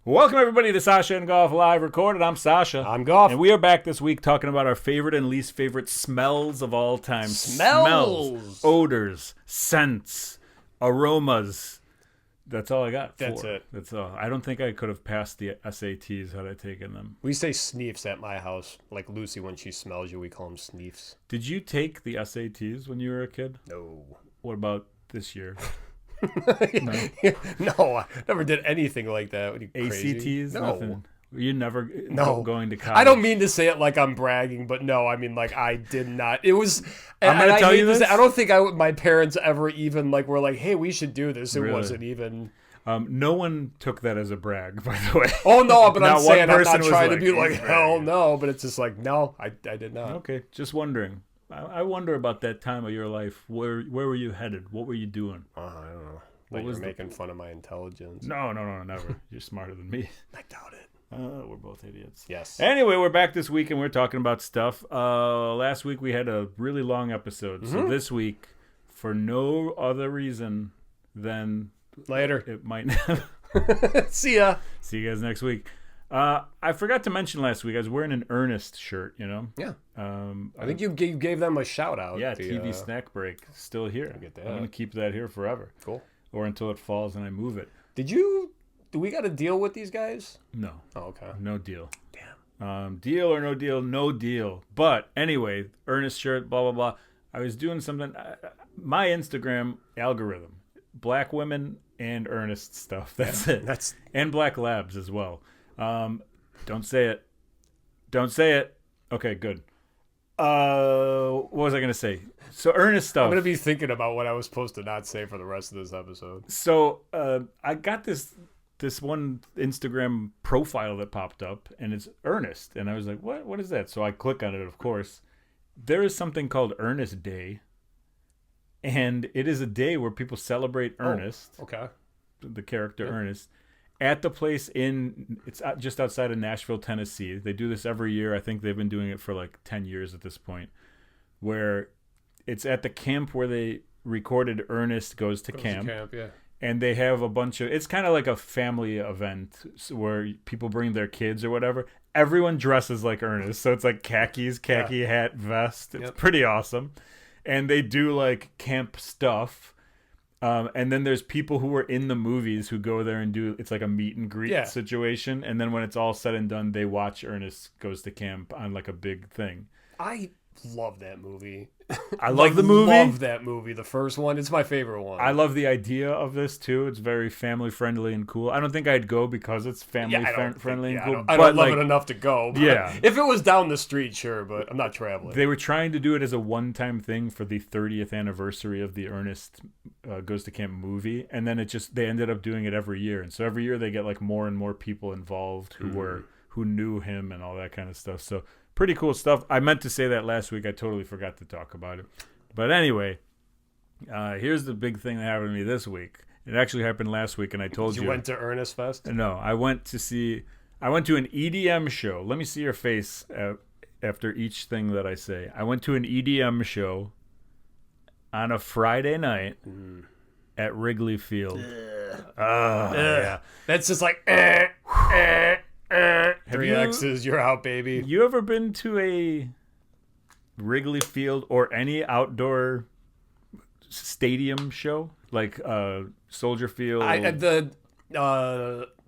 Welcome, everybody, to Sasha and Goff Live Recorded. I'm Sasha. I'm Goff. And we are back this week talking about our favorite and least favorite smells of all time. Smells. Odors, scents, aromas. That's all I got. That's it. That's all. I don't think I could have passed the SATs had I taken them. We say sneefs at my house. Like Lucy, when she smells you, we call them sneefs. Did you take the SATs when you were a kid? No. What about this year? No, I never did anything like that. What are you, crazy? ACTs? No. Nothing. You never going to college? I don't mean to say it like I'm bragging, but no, I mean like I did not. It was. I'm going to tell you this. I don't think my parents ever even were like, "Hey, we should do this." It Really? wasn't even. No one took that as a brag, by the way. Oh no, but I'm saying I'm not was trying to be like "He's hell bragging." no, but it's just like no, I did not. Okay, just wondering. I wonder about that time of your life. Where were you headed? What were you doing? I don't know. What Like was you're making fun of my intelligence. No, never. You're smarter than me. I doubt it. We're both idiots. Yes. Anyway, we're back this week and we're talking about stuff. Last week we had a really long episode. So this week, for no other reason than Later. it might. See ya. See you guys next week. I forgot to mention last week I was wearing an Ernest shirt. Yeah. I I think you gave them a shout out. Yeah, TV snack break still here. Get that. I'm gonna keep that here forever. Cool. Or until it falls and I move it. Do we got to deal with these guys? No. Oh, okay. No deal. Damn. Deal or no deal? No deal. But anyway, Ernest shirt, blah, blah, blah. I was doing something. My Instagram algorithm, black women and Ernest stuff. That's it. And black labs as well. Don't say it. Don't say it. Okay, good. What was I going to say? So Ernest stuff. I'm going to be thinking about what I was supposed to not say for the rest of this episode. So I got this one Instagram profile that popped up, and it's Ernest. And I was like, what is that? So I click on it, of course. There is something called Ernest Day. And it is a day where people celebrate Ernest. Okay. The character Ernest. At the place it's just outside of Nashville, Tennessee. They do this every year. I think they've been doing it for like 10 years at this point. Where it's at the camp where they recorded Ernest Goes to Camp. Yeah. And they have a bunch of, it's kind of like a family event where people bring their kids or whatever. Everyone dresses like Ernest. So it's like khaki hat, vest. It's pretty awesome. And they do like camp stuff. And then there's people who are in the movies who go there and do, it's like a meet and greet situation. And then when it's all said and done, they watch Ernest Goes to Camp on like a big thing. I love that movie. I love the movie. Love that movie. The first one. It's my favorite one. I love the idea of this too. It's very family friendly and cool. I don't think I'd go because it's family friendly and cool. I don't love it enough to go. Yeah. If it was down the street, sure, but I'm not traveling. They were trying to do it as a one-time thing for the 30th anniversary of the Ernest Goes to Camp movie, and then they ended up doing it every year. And so every year they get like more and more people involved who knew him and all that kind of stuff. So pretty cool stuff. I meant to say that last week. I totally forgot to talk about it. But anyway, here's the big thing that happened to me this week. It actually happened last week, and I told you. You went to Ernest Fest? No, I went to an EDM show. Let me see your face after each thing that I say. I went to an EDM show on a Friday night at Wrigley Field. Yeah. That's just like, three X's, you're out, baby. You ever been to a Wrigley Field or any outdoor stadium show? Like Soldier Field?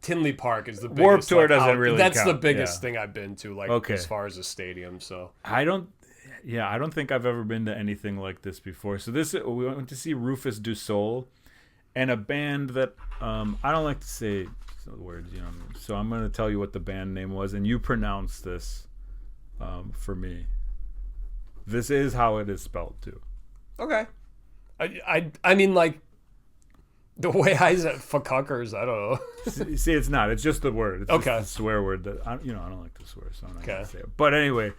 Tinley Park is the biggest. Warped Tour doesn't really That's count. the biggest thing I've been to, Okay. as far as a stadium, so. I don't think I've ever been to anything like this before. So we went to see Rufus Du Sol and a band that I don't like to say words, so I'm going to tell you what the band name was, and you pronounce this for me. This is how it is spelled too. Okay. I mean, like, the way I said fuckers, I don't know. See, it's not. It's just the word. It's okay. Just a swear word that I don't like to swear, so I'm not going to say it. But anyway,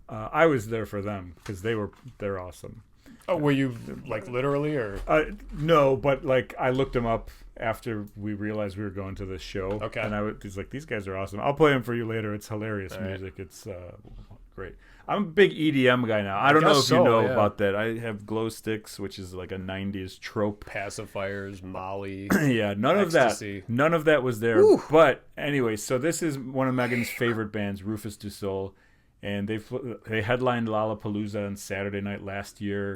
I was there for them because they're awesome. Oh, were you like literally or? No, but like I looked them up after we realized we were going to this show. Okay. And he's like, these guys are awesome. I'll play them for you later. It's hilarious music. It's great. I'm a big EDM guy now. I don't know if you know about that. I have glow sticks, which is like a 90s trope. Pacifiers, Molly. Yeah, none ecstasy. of that. None of that was there. Woo. But anyway, so this is one of Megan's favorite bands, Rufus Du Sol. And they headlined Lollapalooza on Saturday night last year.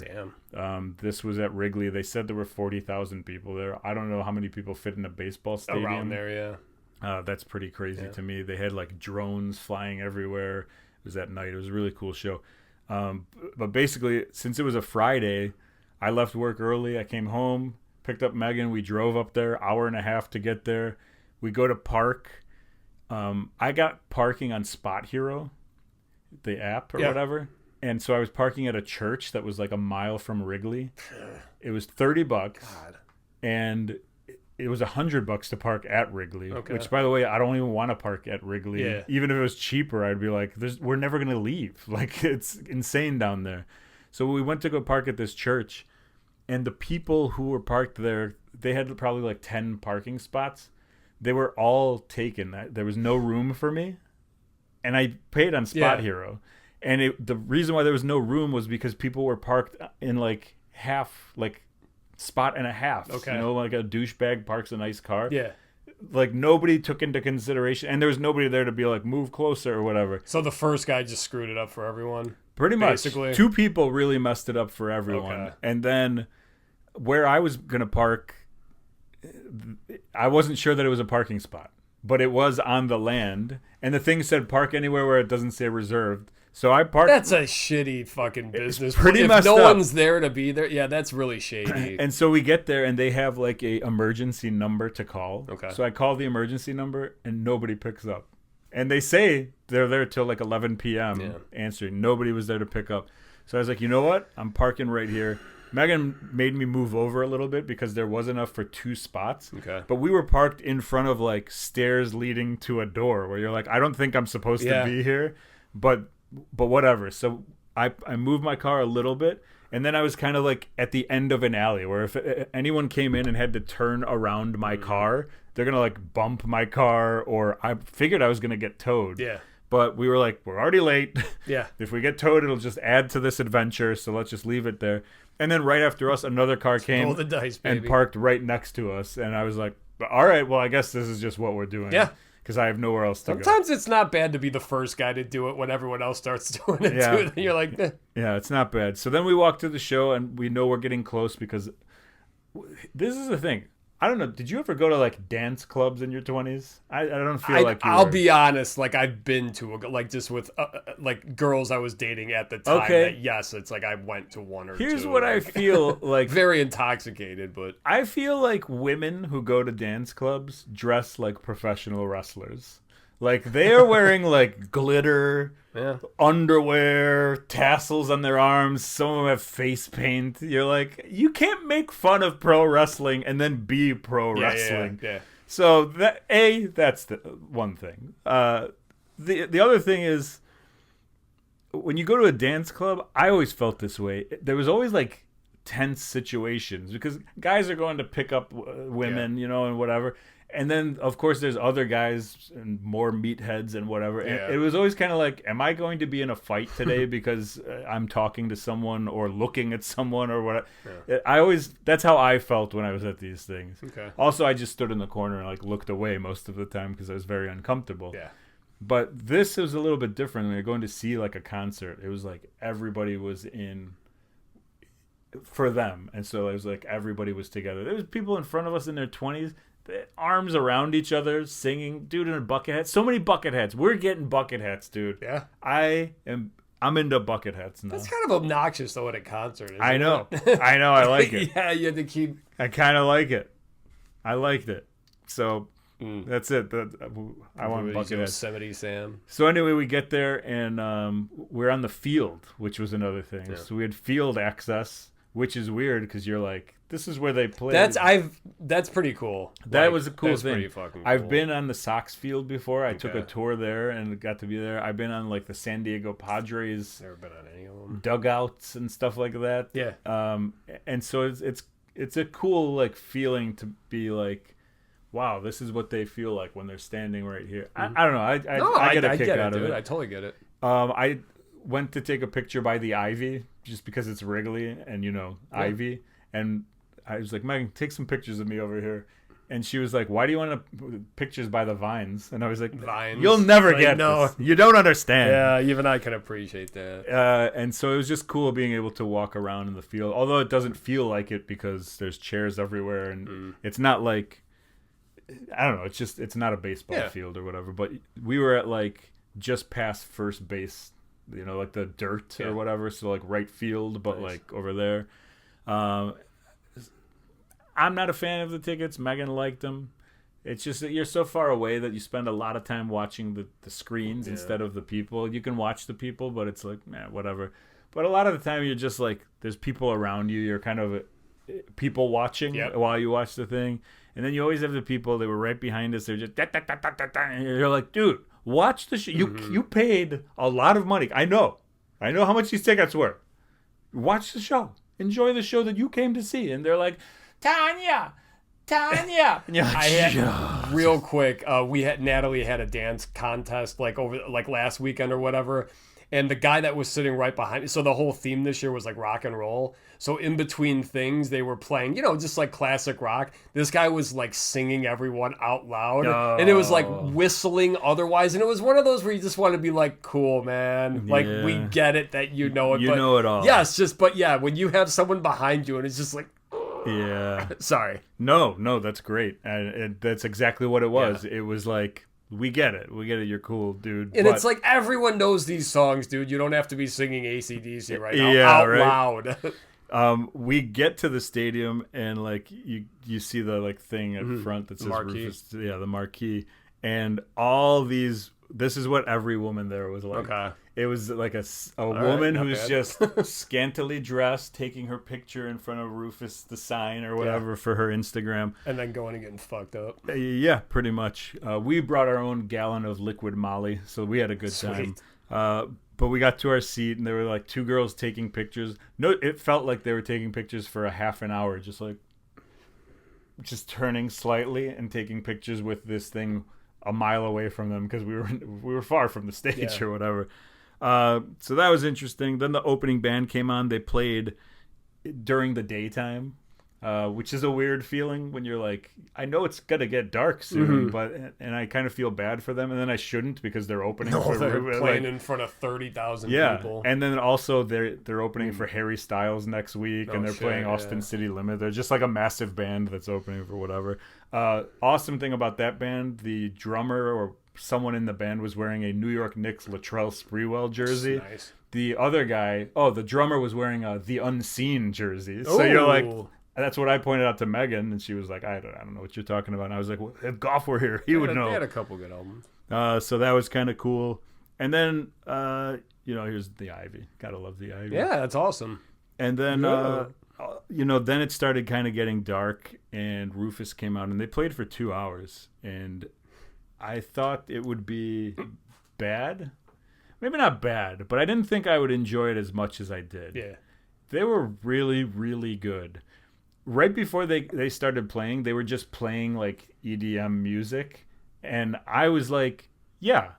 Damn. This was at Wrigley. They said there were 40,000 people there. I don't know how many people fit in a baseball stadium. Around there, yeah. That's pretty crazy to me. They had like drones flying everywhere. It was at night. It was a really cool show. But basically, since it was a Friday, I left work early. I came home, picked up Megan. We drove up there, hour and a half to get there. We go to park. I got parking on Spot Hero, the app or whatever. And so I was parking at a church that was like a mile from Wrigley. It was $30. God. And it was $100 to park at Wrigley, which, by the way, I don't even want to park at Wrigley. Yeah. Even if it was cheaper, I'd be like, we're never going to leave. Like, it's insane down there. So we went to go park at this church, and the people who were parked there, they had probably like 10 parking spots. They were all taken. There was no room for me, and I paid on Spot Hero. And the reason why there was no room was because people were parked in like half, like spot and a half. Okay. You know, like a douchebag parks a nice car. Yeah. Like nobody took into consideration, and there was nobody there to be like, move closer or whatever. So the first guy just screwed it up for everyone? Pretty much. Basically. Two people really messed it up for everyone. Okay. And then where I was going to park, I wasn't sure that it was a parking spot, but it was on the land. And the thing said park anywhere where it doesn't say reserved. So I parked. That's a shitty fucking business. Pretty messed up. If no one's there to be there, that's really shady. And so we get there, and they have like a emergency number to call. Okay. So I call the emergency number, and nobody picks up. And they say they're there till like 11 p.m. answering. Nobody was there to pick up. So I was like, you know what? I'm parking right here. Megan made me move over a little bit because there was enough for 2 spots. Okay. But we were parked in front of like stairs leading to a door where you're like, I don't think I'm supposed to be here. But whatever. So I moved my car a little bit, and then I was kind of like at the end of an alley where if anyone came in and had to turn around my car, they're going to like bump my car, or I figured I was going to get towed. Yeah. But we were like, we're already late. Yeah. If we get towed, it'll just add to this adventure, so let's just leave it there. And then right after us, another car came roll the dice, baby, and parked right next to us. And I was like, all right, well, I guess this is just what we're doing. Yeah. Because I have nowhere else to go. Sometimes it's not bad to be the first guy to do it when everyone else starts doing it too. You're like, Yeah, it's not bad. So then we walk to the show, and we know we're getting close because this is the thing. I don't know. Did you ever go to like dance clubs in your 20s? I don't feel like you I'll were. be honest. Like I've been to like just with like girls I was dating at the time. Okay. That, yes, it's like I went to one or Here's two. what I feel like. Very intoxicated, but I feel like women who go to dance clubs dress like professional wrestlers. Like they are wearing like glitter, underwear, tassels on their arms. Some of them have face paint. You're like, you can't make fun of pro wrestling and then be pro wrestling. Yeah. So that's the one thing. The other thing is, when you go to a dance club, I always felt this way. There was always like tense situations because guys are going to pick up women, and whatever. And then, of course, there's other guys and more meatheads and whatever. Yeah. And it was always kind of like, am I going to be in a fight today because I'm talking to someone or looking at someone or what? Yeah. That's how I felt when I was at these things. Okay. Also, I just stood in the corner and like looked away most of the time because I was very uncomfortable. Yeah. But this was a little bit different. When you're going to see like a concert, it was like everybody was in for them. And so it was like everybody was together. There was people in front of us in their 20s. Arms around each other, singing, dude, in a bucket hat. So many bucket hats. We're getting bucket hats, dude. Yeah. I'm into bucket hats now. That's kind of obnoxious though at a concert. I know. I like it. Yeah, you had to keep. I kind of like it. I liked it. So that's it. I want bucket hats. Yosemite Sam. So anyway, we get there and we're on the field, which was another thing. Yeah. So we had field access, which is weird because you're like, this is where they play. That's pretty cool. That was a cool thing. Pretty fucking cool. I've been on the Sox field before. I took a tour there and got to be there. I've been on like the San Diego Padres. Never been on any of them. Dugouts and stuff like that. Yeah. And so it's a cool like feeling to be like, wow, this is what they feel like when they're standing right here. I don't know. I get a kick out of it. I totally get it. went to take a picture by the ivy just because it's Wrigley and ivy, and I was like, Megan, take some pictures of me over here. And she was like, why do you want pictures by the vines? And I was like, vines? You'll never get this. You don't understand. Yeah, even I can appreciate that. And so it was just cool being able to walk around in the field, although it doesn't feel like it because there's chairs everywhere. And it's not like, I don't know, it's not a baseball field or whatever. But we were at like just past first base, like the dirt or whatever. So like right field, but like over there. I'm not a fan of the tickets. Megan liked them. It's just that you're so far away that you spend a lot of time watching the screens instead of the people. You can watch the people, but it's like, whatever. But a lot of the time you're just like, there's people around you. You're kind of people watching while you watch the thing. And then you always have the people that were right behind us. They're just, and you're like, dude, watch the show. You paid a lot of money. I know how much these tickets were. Watch the show. Enjoy the show that you came to see. And they're like, Tanya. Real quick, Natalie had a dance contest over last weekend or whatever, and the guy that was sitting right behind me. So the whole theme this year was like rock and roll. So in between things, they were playing, just like classic rock. This guy was like singing everyone out loud, and it was like whistling otherwise. And it was one of those where you just want to be like, cool, man. Like we get it that you know it, but know it all. Yes, when you have someone behind you and it's just like. Yeah. Sorry. No, that's great. And that's exactly what it was. Yeah. It was like, we get it. You're cool, dude. And it's like everyone knows these songs, dude. You don't have to be singing AC/DC right now out loud. We get to the stadium and like you see the like thing at front that says Rufus, the marquee, and all these. This is what every woman there was like. Okay. It was like a woman who's just scantily dressed, taking her picture in front of Rufus, the sign or whatever for her Instagram. And then going and getting fucked up. Yeah, pretty much. We brought our own gallon of liquid Molly, so we had a good time. But we got to our seat, and there were like two girls taking pictures. No, it felt like they were taking pictures for a half an hour, just turning slightly and taking pictures with this thing a mile away from them because we were far from the stage or whatever. So that was interesting. Then the opening band came on. They played during the daytime, which is a weird feeling when you're like, I know it's gonna get dark soon, and I kind of feel bad for them, and then I shouldn't because they're opening. They're playing in front of 30,000 people. And then also they're opening for Harry Styles next week, and they're playing Austin City Limit. They're just like a massive band that's opening for whatever. Awesome thing about that band, the drummer or someone in the band was wearing a New York Knicks Latrell Sprewell jersey. Nice. The other guy, the drummer was wearing a The Unseen jersey. So you're like, that's what I pointed out to Megan, and she was like, I don't know what you're talking about. And I was like, well, if Goff were here, he would know. They had a couple good albums. So that was kind of cool. And then, here's the Ivy. Gotta love the Ivy. Yeah, that's awesome. And then, then it started kind of getting dark, and Rufus came out, and they played for 2 hours. And I thought it would be bad. Maybe not bad, but I didn't think I would enjoy it as much as I did. Yeah. They were really, really good. Right before they started playing, they were just playing like EDM music. And I was like, yeah,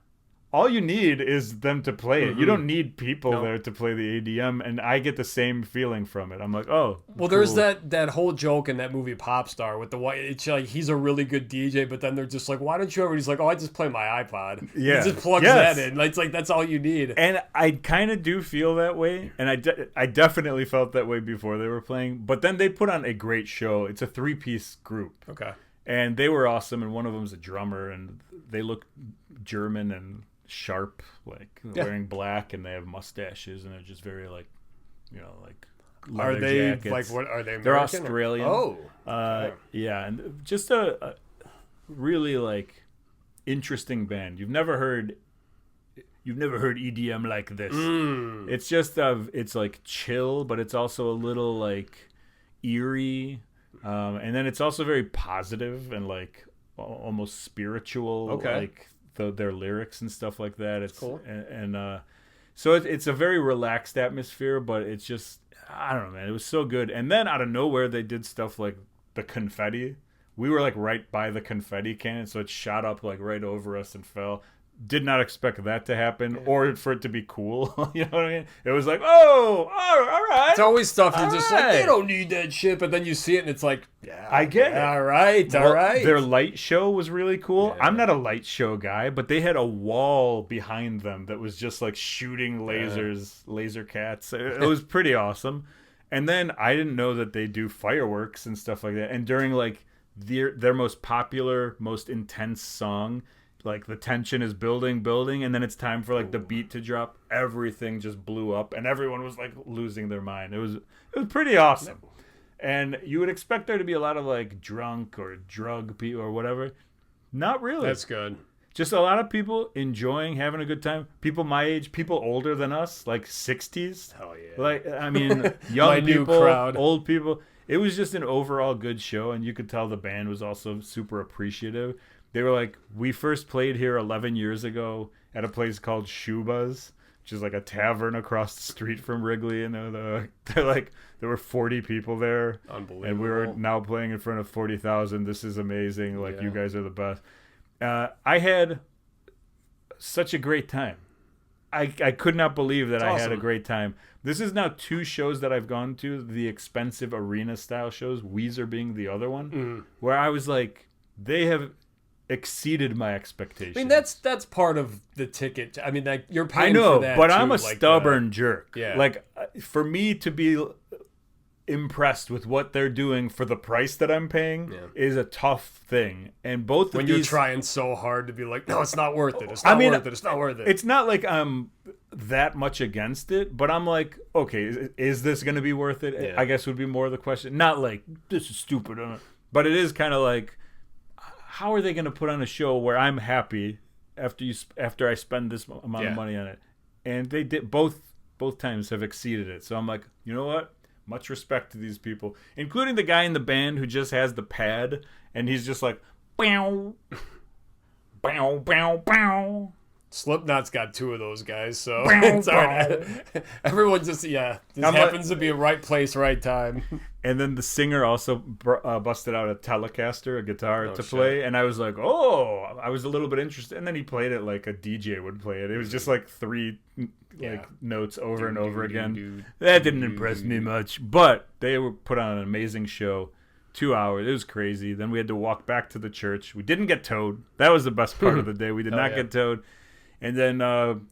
all you need is them to play it. You don't need people there to play the EDM. And I get the same feeling from it. I'm like, oh, well, cool. There's that whole joke in that movie Popstar with the white. It's like he's a really good DJ, but then they're just like, why don't you ever? He's like, oh, I just play my iPod. Yeah, he just plugs that in. It's like that's all you need. And I kind of do feel that way, and I definitely felt that way before they were playing. But then they put on a great show. It's a 3-piece group. Okay. And they were awesome, and one of them's a drummer, and they look German and sharp, like wearing black, and they have mustaches, and they're just very like leather are they jackets. Like what are they? They're Australian. Okay. Yeah, and just a really like interesting band. You've never heard EDM like this. It's just it's like chill, but it's also a little like eerie, and then it's also very positive and like almost spiritual. Okay. Like their lyrics and stuff like that. It's cool. And so it's a very relaxed atmosphere, but it's just, I don't know, man. It was so good. And then out of nowhere, they did stuff like the confetti. We were like right by the confetti cannon, so it shot up like right over us and fell. did not expect that to happen or for it to be cool. You know what I mean? It was like, oh, all right. It's always stuff you're just like, they don't need that shit. But then you see it and it's like, yeah, I get it. All right, all right. Their light show was really cool. Yeah. I'm not a light show guy, but they had a wall behind them that was just like shooting lasers, laser cats. It was pretty awesome. And then I didn't know that they do fireworks and stuff like that. And during like their most popular, most intense song, like the tension is building, and then it's time for like the beat to drop. Everything just blew up, and everyone was like losing their mind. It was pretty awesome. And you would expect there to be a lot of like drunk or drug people or whatever. Not really. That's good. Just a lot of people enjoying, having a good time. People my age, people older than us, like 60s. Hell yeah. Like, I mean, young people, old people. It was just an overall good show, and you could tell the band was also super appreciative. They were like, we first played here 11 years ago at a place called Shuba's, which is like a tavern across the street from Wrigley. And they're like, there were 40 people there. Unbelievable. And we were now playing in front of 40,000. This is amazing. Like, you guys are the best. I had such a great time. I could not believe that I had a great time. This is now 2 shows that I've gone to, the expensive arena-style shows, Weezer being the other one, where I was like, they have exceeded my expectations. I mean, that's part of the ticket. I mean, like, you're paying for that. But too, I'm a like stubborn jerk. Yeah. Like, for me to be impressed with what they're doing for the price that I'm paying is a tough thing. And both when of these, you're trying so hard to be like, no, it's not worth it. It's not worth it. It's not worth it. It's not like I'm that much against it, but I'm like, okay, is this going to be worth it? Yeah. I guess would be more the question. Not like, this is stupid. But it is kind of like, how are they going to put on a show where I'm happy after I spend this amount of money on it? And they did both times have exceeded it. So I'm like, you know what? Much respect to these people, including the guy in the band who just has the pad and he's just like, bow, bow, bow, bow. Slipknot's got 2 of those guys, so it's all right. Everyone just happens to be a right place, right time. And then the singer also busted out a Telecaster, a guitar to play, and I was like, I was a little bit interested. And then he played it like a DJ would play it. It was just like 3 notes over and over again. That didn't impress me much, but they were put on an amazing show. 2 hours. It was crazy. Then we had to walk back to the church. We didn't get towed. That was the best part of the day. We did not get towed. And then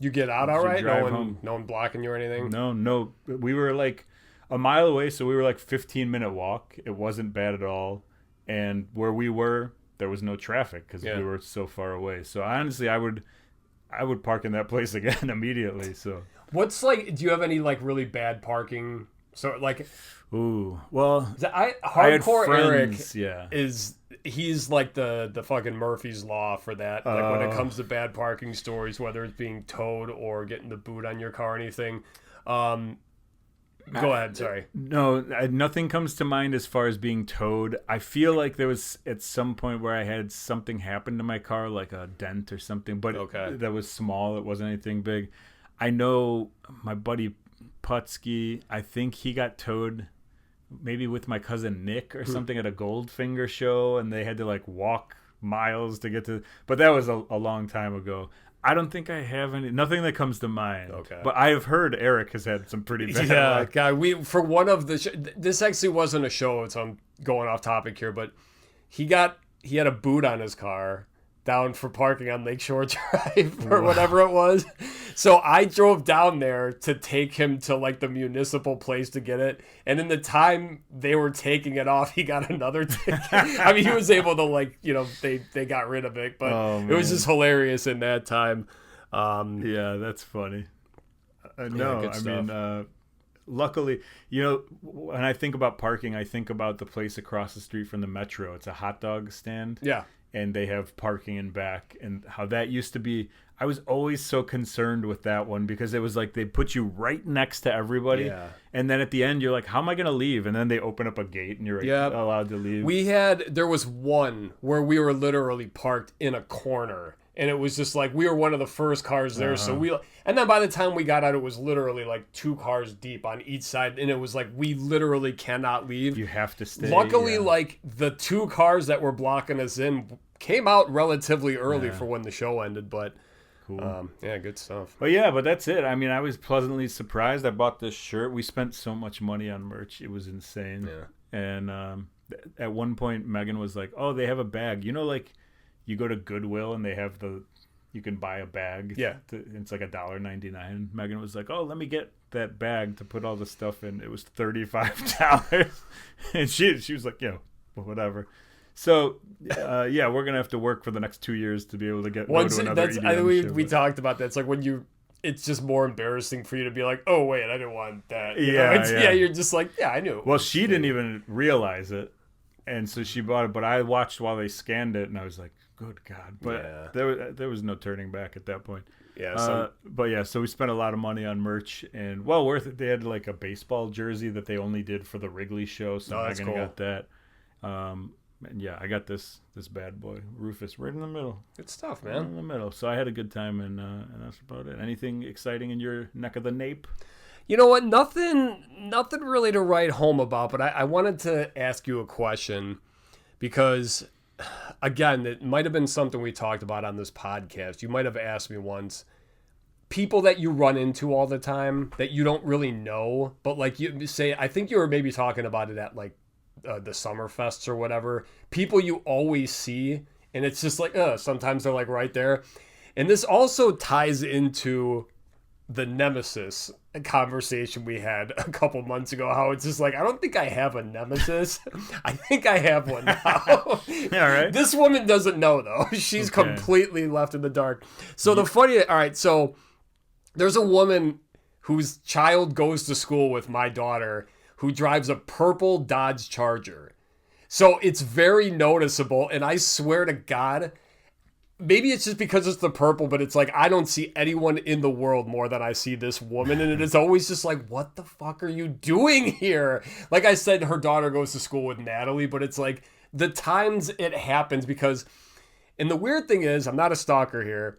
you get out all right? No one blocking you or anything? No. We were like a mile away, so we were like 15-minute walk. It wasn't bad at all. And where we were, there was no traffic because we were so far away. So honestly, I would park in that place again immediately. So what's like? Do you have any like really bad parking? So like, hardcore friends, Eric he's like the fucking Murphy's Law for that. Like when it comes to bad parking stories, whether it's being towed or getting the boot on your car or anything. Go ahead, sorry. No, nothing comes to mind as far as being towed. I feel like there was at some point where I had something happen to my car, like a dent or something, but that was small. It wasn't anything big. I know my buddy Putsky, I think he got towed maybe with my cousin Nick or something at a Goldfinger show, and they had to like walk miles to get to, but that was a long time ago. I don't think I have nothing that comes to mind. Okay. But I have heard Eric has had some pretty bad luck. God, for one of the this actually wasn't a show, so I'm going off topic here, but he had a boot on his car down for parking on Lakeshore Drive or whatever it was. So I drove down there to take him to like the municipal place to get it. And in the time they were taking it off, he got another ticket. I mean, he was able to like, they got rid of it, but it was just hilarious in that time. Yeah, that's funny. Luckily, when I think about parking, I think about the place across the street from the Metro. It's a hot dog stand. Yeah. And they have parking in back, and how that used to be. I was always so concerned with that one because it was like they put you right next to everybody, and then at the end you're like, how am I going to leave? And then they open up a gate and you're allowed to leave. There was one where we were literally parked in a corner, and it was just like we were one of the first cars there. So and then by the time we got out, it was literally like 2 cars deep on each side, and it was like we literally cannot leave. You have to stay. Luckily, like the 2 cars that were blocking us in came out relatively early for when the show ended, but cool. Yeah, good stuff. But that's it. I mean, I was pleasantly surprised. I bought this shirt. We spent so much money on merch. It was insane. Yeah. And at one point, Megan was like, "Oh, they have a bag. You know, like you go to Goodwill and they have you can buy a bag. Yeah. It's like $1.99. Megan was like, "Oh, let me get that bag to put all the stuff in." It was $35, and she was like, "Yeah, whatever." So we're gonna have to work for the next 2 years to be able to get once to another that's EDM show, we talked about that. It's like when it's just more embarrassing for you to be like, "Oh wait, I didn't want that." Yeah. You're just like, "Yeah, I knew." Well, she didn't even realize it, and so she bought it. But I watched while they scanned it, and I was like, "Good God!" But there was no turning back at that point. Yeah. So we spent a lot of money on merch, and well worth it. They had like a baseball jersey that they only did for the Wrigley show, so Megan got that. And yeah, I got this bad boy, Rufus, right in the middle. Good stuff, man. Right in the middle. So I had a good time, and that's about it. Anything exciting in your neck of the nape? You know what? Nothing really to write home about, but I wanted to ask you a question because, again, it might have been something we talked about on this podcast. You might have asked me once. People that you run into all the time that you don't really know, but like you say, I think you were maybe talking about it at like the summer fests or whatever. People you always see, and it's just like, sometimes they're like right there. And this also ties into the nemesis conversation we had a couple months ago, how it's just like, I don't think I have a nemesis. I think I have one now. Yeah, right. This woman doesn't know though. She's completely left in the dark. So all right, so there's a woman whose child goes to school with my daughter who drives a purple Dodge Charger. So it's very noticeable, and I swear to God, maybe it's just because it's the purple, but it's like I don't see anyone in the world more than I see this woman, and it's always just like, what the fuck are you doing here? Like I said, her daughter goes to school with Natalie, but it's like the times it happens because, and the weird thing is, I'm not a stalker here.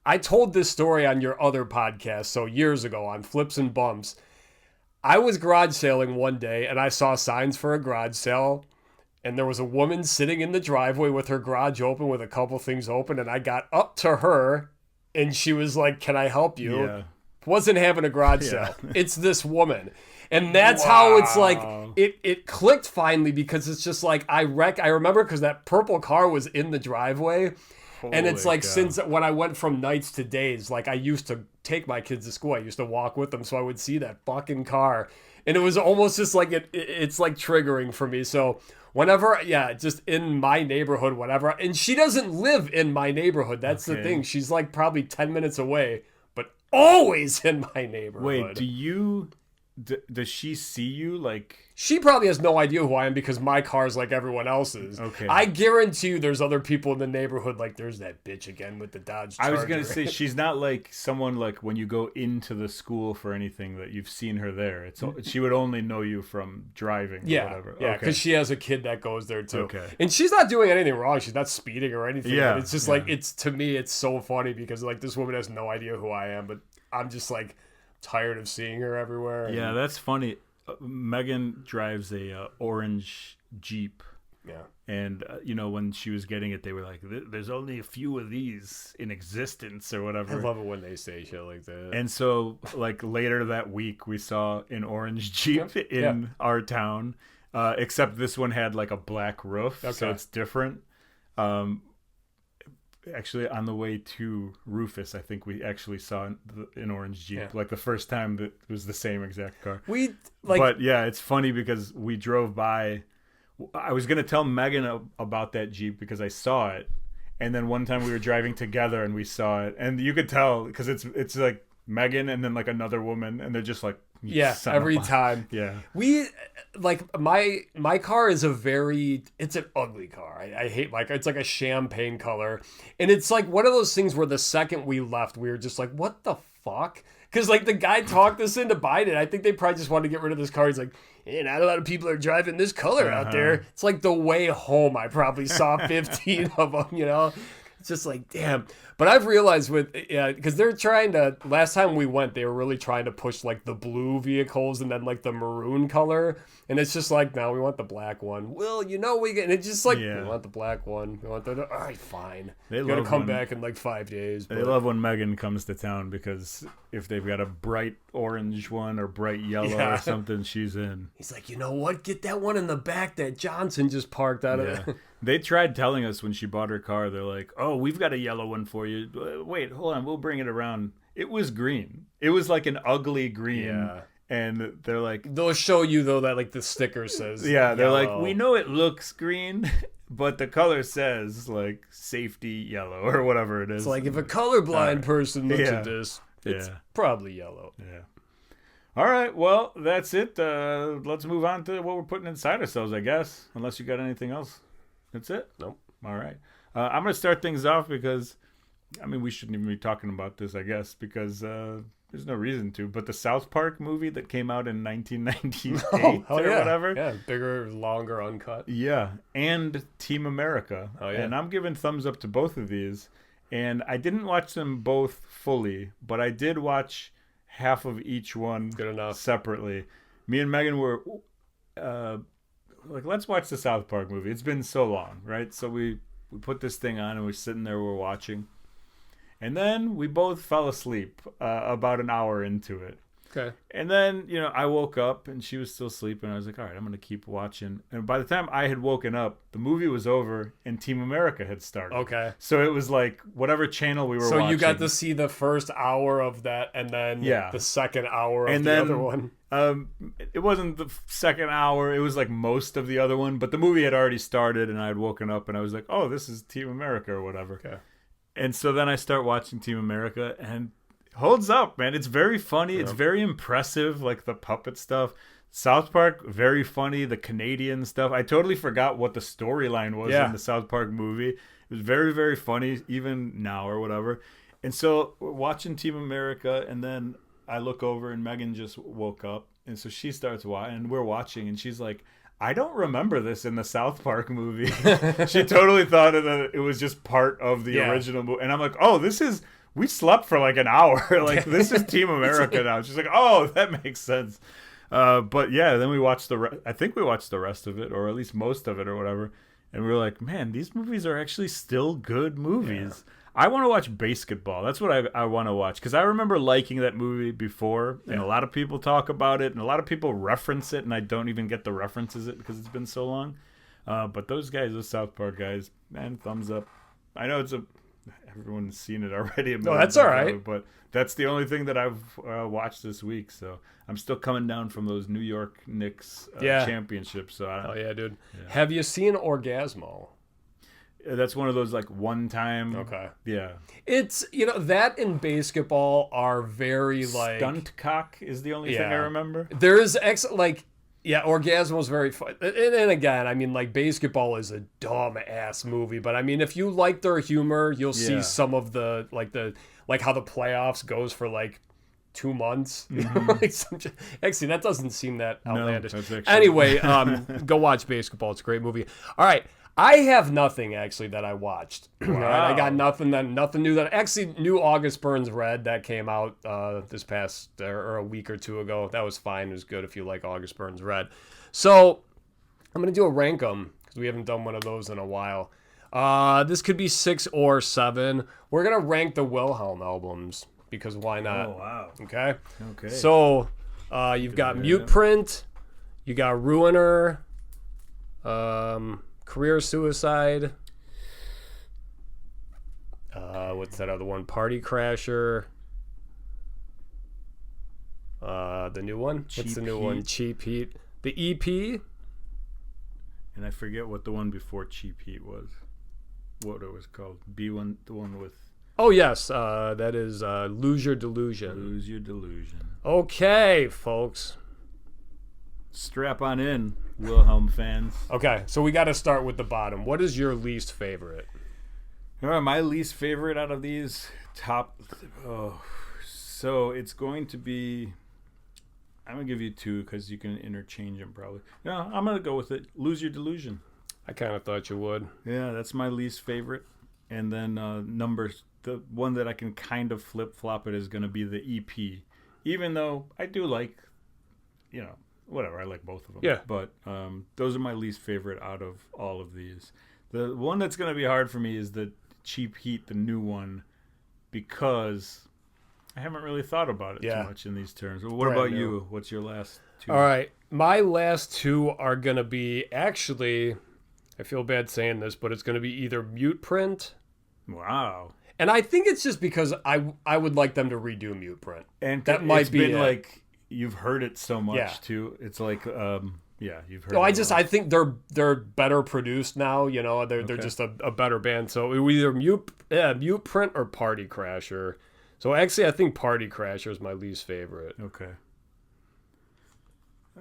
I told this story on your other podcast, so years ago on Flips and Bumps. I was garage sailing one day and I saw signs for a garage sale, and there was a woman sitting in the driveway with her garage open with a couple things open, and I got up to her and she was like, "Can I help you?" Yeah. Wasn't having a garage sale. It's this woman. And that's how it's like it clicked finally, because it's just like I remember because that purple car was in the driveway. And it's like, since when I went from nights to days, like I used to take my kids to school. I used to walk with them. So I would see that fucking car. And it was almost just like, it's like triggering for me. So whenever, just in my neighborhood, whatever. And she doesn't live in my neighborhood. That's the thing. She's like probably 10 minutes away, but always in my neighborhood. Wait, does she see you? Like, she probably has no idea who I am because my car's like everyone else's. Okay. I guarantee you there's other people in the neighborhood like, there's that bitch again with the Dodge Charger. I was going to say, she's not like someone like when you go into the school for anything that you've seen her there. She would only know you from driving or whatever. Yeah, because she has a kid that goes there too. Okay. And she's not doing anything wrong. She's not speeding or anything. Yeah. But it's just like, to me, it's so funny because like this woman has no idea who I am, but I'm just like tired of seeing her everywhere. Yeah, that's funny. Megan drives a orange Jeep. Yeah. And, when she was getting it, they were like, there's only a few of these in existence or whatever. I love it when they say shit like that. And so, like, later that week, we saw an orange Jeep in our town, except this one had, like, a black roof, so it's different. Actually, on the way to Rufus, I think we actually saw an orange Jeep. Like the first time that was the same exact car. But yeah, it's funny because we drove by. I was gonna tell Megan about that Jeep because I saw it, and then one time we were driving together and we saw it, and you could tell because it's like Megan and then like another woman, and they're just like, every time. Yeah. We like my car is it's an ugly car. I hate my car. It's like a champagne color. And it's like one of those things where the second we left, we were just like, what the fuck? Because like the guy talked us into buying it. I think they probably just wanted to get rid of this car. He's like, hey, not a lot of people are driving this color out there. It's like the way home I probably saw 15 of them, It's just like, damn. But I've realized because they're trying to. Last time we went, they were really trying to push like the blue vehicles and then like the maroon color, and it's just like, no, we want the black one. Well, we get. And it's just like, we want the black one. We want the. All right, fine. They got to come back in like 5 days. They love when Megan comes to town because if they've got a bright orange one or bright yellow or something, she's in. He's like, you know what? Get that one in the back that Johnson just parked out of there. They tried telling us when she bought her car, they're like, oh, we've got a yellow one for you. Wait, hold on, we'll bring it around. It was green. It was like an ugly green. Yeah. And they're like... They'll show you, though, that like the sticker says Yeah, they're yellow. like, we know it looks green, but the color says like safety yellow or whatever it is. It's like if a colorblind person looks at this, it's probably yellow. Yeah. All right, well, that's it. Let's move on to what we're putting inside ourselves, I guess, unless you got anything else. That's it? Nope. All right. I'm going to start things off because, we shouldn't even be talking about this, I guess, because there's no reason to. But the South Park movie that came out in 1998 or whatever. Yeah, bigger, longer, uncut. Yeah, and Team America. Oh, yeah. And I'm giving thumbs up to both of these. And I didn't watch them both fully, but I did watch half of each one Good enough. Separately. Me and Megan were... like, let's watch the South Park movie. It's been so long, right? So we put this thing on and we're sitting there, we're watching. And then we both fell asleep about an hour into it. Okay. And then, I woke up and she was still sleeping. I was like, all right, I'm going to keep watching. And by the time I had woken up, the movie was over and Team America had started. Okay. So it was like whatever channel we were watching. So you got to see the first hour of that and then the second hour of the other one. It wasn't the second hour. It was like most of the other one. But the movie had already started and I had woken up and I was like, oh, this is Team America or whatever. Okay. And so then I start watching Team America and holds up, man. It's very funny. It's very impressive, like the puppet stuff. South Park, very funny. The Canadian stuff. I totally forgot what the storyline was in the South Park movie. It was very, very funny, even now or whatever. And so we're watching Team America, and then I look over, and Megan just woke up. And so she starts watching, and we're watching, and she's like, I don't remember this in the South Park movie. She totally thought that it was just part of the original movie. And I'm like, oh, we slept for like an hour. Like, this is Team America now. She's like, oh, that makes sense. But yeah, then we watched I think we watched the rest of it, or at least most of it or whatever. And we were like, man, these movies are actually still good movies. Yeah. I want to watch Basketball. That's what I want to watch. Because I remember liking that movie before. And a lot of people talk about it. And a lot of people reference it. And I don't even get the references it because it's been so long. But those guys, those South Park guys, man, thumbs up. I know everyone's seen it already. No, that's all right. But that's the only thing that I've watched this week. So I'm still coming down from those New York Knicks championships. So dude. Yeah. Have you seen Orgasmo? That's one of those like one-time. Okay. Yeah. It's that and basketball are very like stunt cock is the only thing I remember. There's Orgasmo is very fun. And again, I mean, like, basketball is a dumb ass movie, but I mean, if you like their humor, you'll see some of the how the playoffs goes for like 2 months. Mm-hmm. Actually, that doesn't seem that outlandish. No, anyway, go watch basketball. It's a great movie. All right. I have nothing actually that I watched. Wow. All right, I got nothing new that actually new August Burns Red that came out this past or a week or two ago. That was fine. It was good if you like August Burns Red. So I'm gonna do a rank 'em because we haven't done one of those in a while. This could be 6 or 7. We're gonna rank the Wilhelm albums because why not? Oh wow. Okay. So you've got Mute Print, you got Ruiner, Career Suicide. What's that other one? Party Crasher. The new one? What's the new one? Cheap Heat. The EP. And I forget what the one before Cheap Heat was. What it was called. B1, the one with... Oh, yes. That is Lose Your Delusion. Lose Your Delusion. Okay, folks. Strap on in, Wilhelm fans. Okay, so we got to start with the bottom. What is your least favorite? My least favorite out of these top... so it's going to be... I'm going to give you 2 because you can interchange them probably. No, I'm going to go with it. Lose Your Delusion. I kind of thought you would. Yeah, that's my least favorite. And then number the one that I can kind of flip-flop it is going to be the EP. Even though I do like, whatever, I like both of them. Yeah. But those are my least favorite out of all of these. The one that's going to be hard for me is the Cheap Heat, the new one, because I haven't really thought about it too much in these terms. What about you? What's your last two? All right. My last two are going to be, actually, I feel bad saying this, but it's going to be either Mute Print. Wow. And I think it's just because I would like them to redo Mute Print. And that might be been like, you've heard it so much too. It's like, you've heard it. I think they're better produced now. They're just a better band. So it was either Mute Print or Party Crasher. So actually, I think Party Crasher is my least favorite. Okay.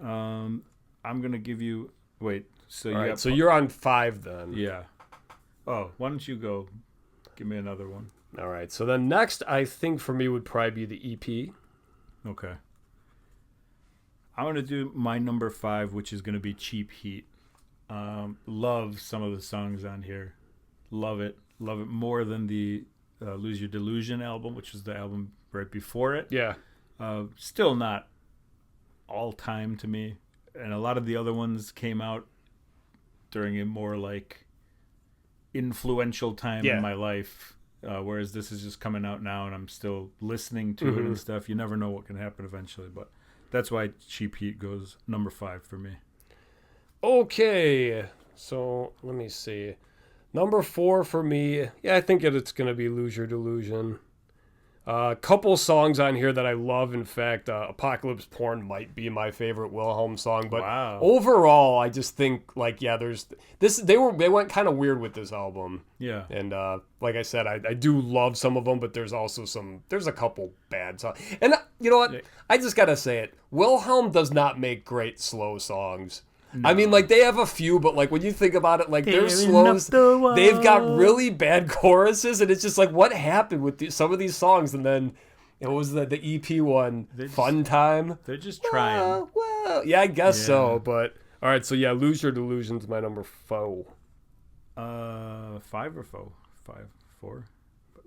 I'm gonna give you. Wait. So so you're on 5 then. Yeah. Oh, why don't you go? Give me another one. All right. So then next, I think for me would probably be the EP. Okay. I'm going to do my number 5, which is going to be Cheap Heat. Love some of the songs on here. Love it. Love it more than the Lose Your Delusion album, which was the album right before it. Yeah. Still not all time to me. And a lot of the other ones came out during a more like influential time in my life. Whereas this is just coming out now and I'm still listening to it and stuff. You never know what can happen eventually, but that's why Cheap Heat goes number 5 for me. Okay, so let me see. Number 4 for me, I think it's going to be Lose Your Delusion. A couple songs on here that I love. In fact, Apocalypse Porn might be my favorite Wilhelm song. But overall, I just think there's this. They went kind of weird with this album. Yeah. And like I said, I do love some of them, but there's also there's a couple bad songs. And you know what? I just gotta say it. Wilhelm does not make great slow songs. No. I mean, they have a few, but, when you think about it, their slows, they've got really bad choruses, and it's just, what happened with some of these songs? And then, it was the EP one, Fun Time. They're just trying. Well, yeah, I guess so, but, all right, so, Lose Your Delusion's my number 4. 5 or 4? 4?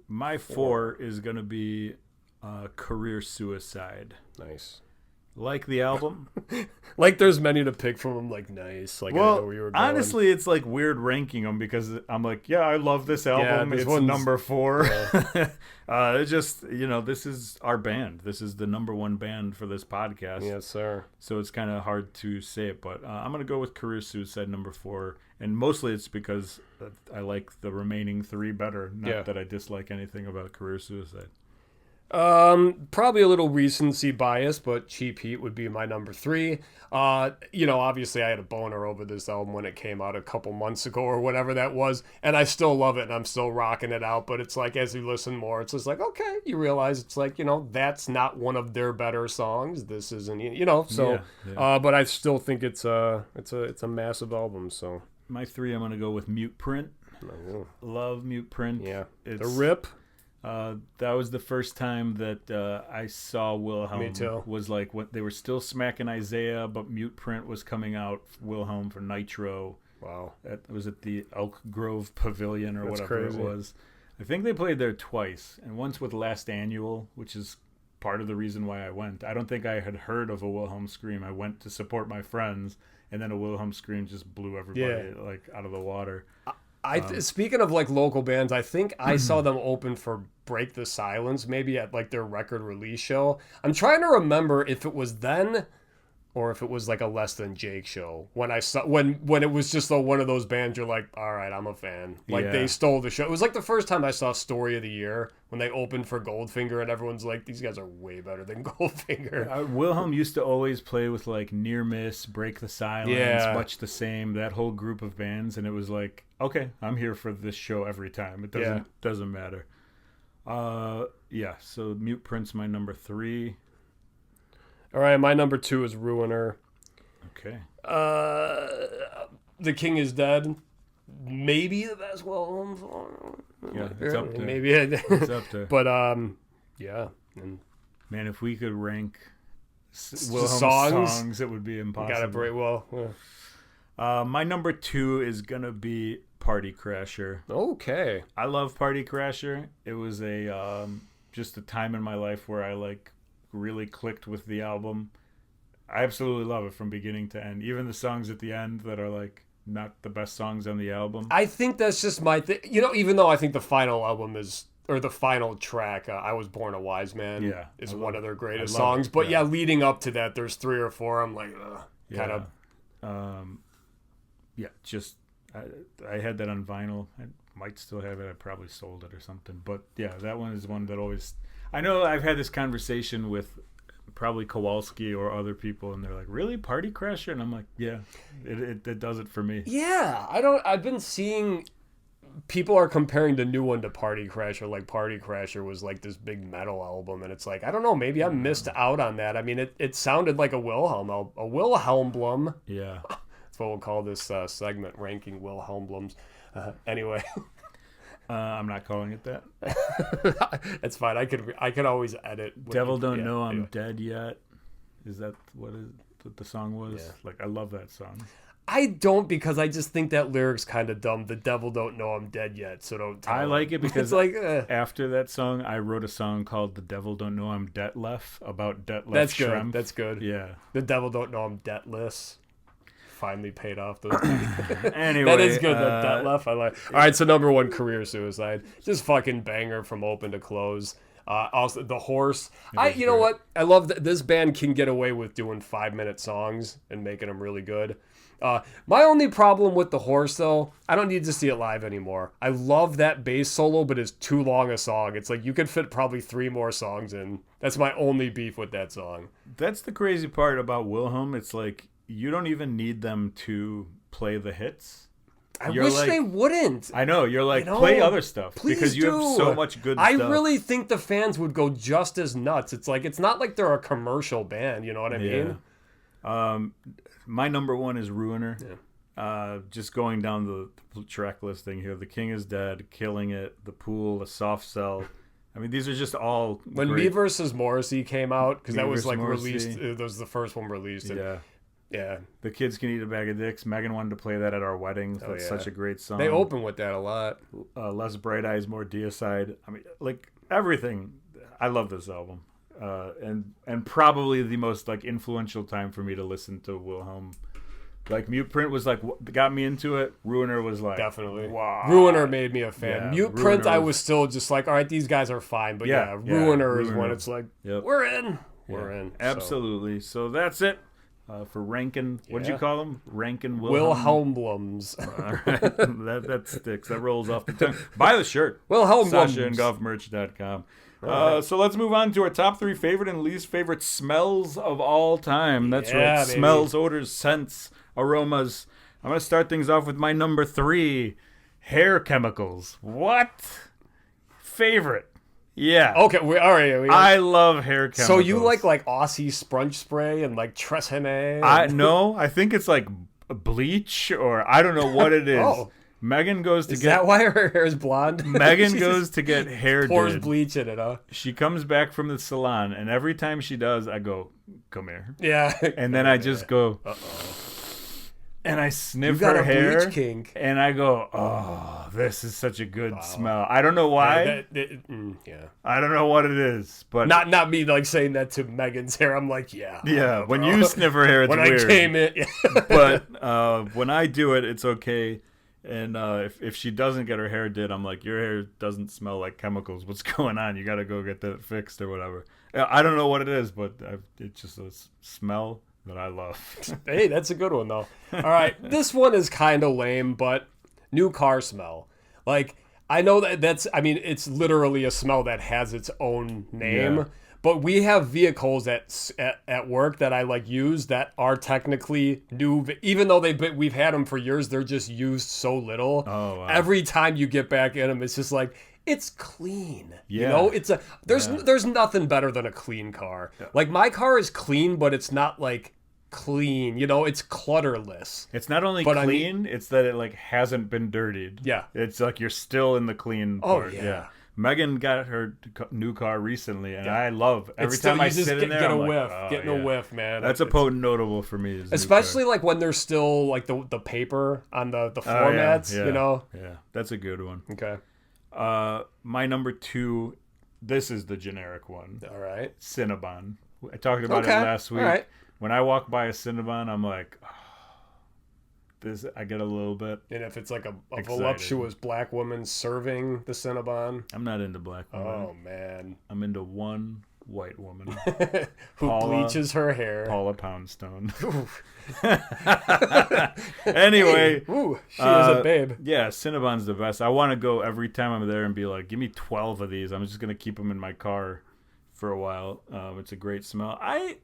My 4 is going to be Career Suicide. Nice. Like the album. There's many to pick from them, nice. I know where you were going. Honestly, it's weird ranking them because I'm I love this album. It's number 4. Yeah. It's just, this is our band. This is the number 1 band for this podcast. Yes, sir. So it's kind of hard to say it, but I'm going to go with Career Suicide number 4. And mostly it's because I like the remaining 3 better. Not that I dislike anything about Career Suicide. Probably a little recency bias, but Cheap Heat would be my number 3. Obviously I had a boner over this album when it came out a couple months ago or whatever that was, and I still love it and I'm still rocking it out, but it's as you listen more, it's just okay, you realize it's that's not one of their better songs. This isn't, so, but I still think it's a massive album, so. My 3, I'm going to go with Mute Print. Oh. Love Mute Print. Yeah. The rip. That was the first time that I saw Wilhelm. Me too. Was when they were still smacking Isaiah, but Mute Print was coming out Wilhelm for Nitro. Wow. It was at the Elk Grove Pavilion or whatever crazy. It was. I think they played there twice, and once with Last Annual, which is part of the reason why I went. I don't think I had heard of a Wilhelm Scream. I went to support my friends, and then a Wilhelm Scream just blew everybody out of the water. Speaking of local bands, I think I saw them open for Break the Silence, maybe at their record release show. I'm trying to remember if it was then or if it was a Less Than Jake show. When I saw when it was just one of those bands you're all right, I'm a fan. They stole the show. It was the first time I saw Story of the Year when they opened for Goldfinger, and everyone's these guys are way better than Goldfinger. Wilhelm used to always play with Near Miss, Break the Silence, Much the Same, that whole group of bands, and it was okay, I'm here for this show every time. It doesn't matter. So Mute Print's my number 3. All right, my number 2 is Ruiner. Okay. The King is Dead. Maybe the best Wilhelm song. Yeah, it's up there. Maybe it's up there. But yeah. And man, if we could rank Wilhelm songs, it would be impossible. Got it very well. Yeah. My number 2 is gonna be Party Crasher. Okay. I love Party Crasher. It was a just a time in my life where I like really clicked with the album. I absolutely love it from beginning to end. Even the songs at the end that are like not the best songs on the album. I think that's just my thing. You know, even though I think the final album is, or the final track, I Was Born a Wise Man, is one of their greatest songs. But yeah, leading up to that, there's 3 or 4. I'm like, kind of. Just I had that on vinyl. I might still have it. I probably sold it or something. But yeah, that one is one that always. I know I've had this conversation with probably Kowalski or other people, and they're like, "Really, Party Crasher?" And I'm like, "Yeah, it does it for me." Yeah, I've been seeing people are comparing the new one to Party Crasher. Like Party Crasher was like this big metal album, and it's like I don't know, maybe I missed out on that. I mean, it sounded like a Wilhelm Blum. Yeah, that's what we'll call this segment, ranking Wilhelm Blums. Anyway. I'm not calling it that. It's fine. I could always edit. Devil Don't Know I'm Dead Yet. Is that what the song was? Yeah. Like, I love that song. I don't, because I just think that lyric's kind of dumb. The devil don't know I'm dead yet, so don't tell I him. like it because it's like, after that song, I wrote a song called The Devil Don't Know I'm Detlef about Detlef That's Schrempf. good. That's good. Yeah. The devil don't know I'm debtless. Finally paid off those. Anyway, that is good. That Detlef, I like. All right, so number 1, Career Suicide. Just fucking banger from open to close. Also, The Horse. You know what? I love that this band can get away with doing 5-minute songs and making them really good. My only problem with The Horse, though, I don't need to see it live anymore. I love that bass solo, but it's too long a song. It's like you could fit probably 3 more songs in. That's my only beef with that song. That's the crazy part about Wilhelm. It's like you don't even need them to play the hits. I wish they wouldn't. I know. You're like, play other stuff. Because you have so much good stuff. I really think the fans would go just as nuts. It's like, it's not like they're a commercial band. You know what I mean? My number 1 is Ruiner. Yeah. Just going down the track listing here. The King is Dead, Killing It, The Pool, The Soft Cell. I mean, these are just all when great. Me vs. Morrissey came out, because that was like Morrissey. released. It was the first one released. And, yeah. The Kids Can Eat a Bag of Dicks. Megan wanted to play that at our wedding. That's such a great song. They open with that a lot. Less Bright Eyes, More Deicide. I mean, like, everything. I love this album. And probably the most like influential time for me to listen to Wilhelm. Like Mute Print was like got me into it. Ruiner was like definitely. Wow. Ruiner made me a fan. Yeah, Mute Print, I was still just like, all right, these guys are fine, but Ruiner is when it's like, we're in. We're in. Absolutely. So that's it. For ranking, what'd you call them? Rankin Wilhelm Blums. All right, that sticks. That rolls off the tongue. Buy the shirt. Wilhelm Blums. Sasha and GoffMerch.com. So let's move on to our top 3 favorite and least favorite smells of all time. That's right. Baby. Smells, odors, scents, aromas. I'm going to start things off with my number 3, hair chemicals. What? Favorite. Yeah. Okay. All right. I love hair chemicals. So you like Aussie Sprunch Spray and like Tresemme? No, I think it's like bleach or I don't know what it is. Oh. Megan goes to Is that why her hair is blonde? Megan goes to get hair pours did. bleach in it, huh? She comes back from the salon, and every time she does, I go, "Come here." Yeah. And then I just go, "Uh-oh." And I sniff you got her a hair, bleach kink. And I go, "Oh, this is such a good smell." I don't know why. Yeah. I don't know what it is, but not me like saying that to Megan's hair. I'm like, yeah. When you sniff her hair, it's when weird. I came in, but when I do it, it's okay. And if she doesn't get her hair did, I'm like, your hair doesn't smell like chemicals. What's going on? You got to go get that fixed or whatever. I don't know what it is, but it's just a smell that I love. Hey, that's a good one, though. All right. This one is kind of lame, but new car smell. Like, I know it's literally a smell that has its own name. Yeah. But we have vehicles at work that I like use that are technically new, even though we've had them for years. They're just used so little. Oh, wow. Every time you get back in them, it's just like it's clean. Yeah. You know, there's nothing better than a clean car. Yeah. Like my car is clean, but it's not like clean. You know, it's clutterless. It's not only clean; it's that it like hasn't been dirtied. Yeah. It's like you're still in the clean part. Yeah. Megan got her new car recently, and I love every time I sit in there. Get I'm a like, whiff, oh, getting a whiff, man. That's a potent notable for me, especially like when there's still like the paper on the floor mats. You know, that's a good one. Okay. My number 2. This is the generic one. All right. Cinnabon. I talked about it last week. All right. When I walk by a Cinnabon, I'm like, this. I get a little bit. And if it's like a voluptuous black woman serving the Cinnabon, I'm not into black women. Oh man, I'm into one white woman who bleaches her hair. Paula Poundstone. Anyway, she is a babe. Yeah, Cinnabon's the best. I want to go every time I'm there and be like, give me 12 of these. I'm just gonna keep them in my car for a while. It's a great smell.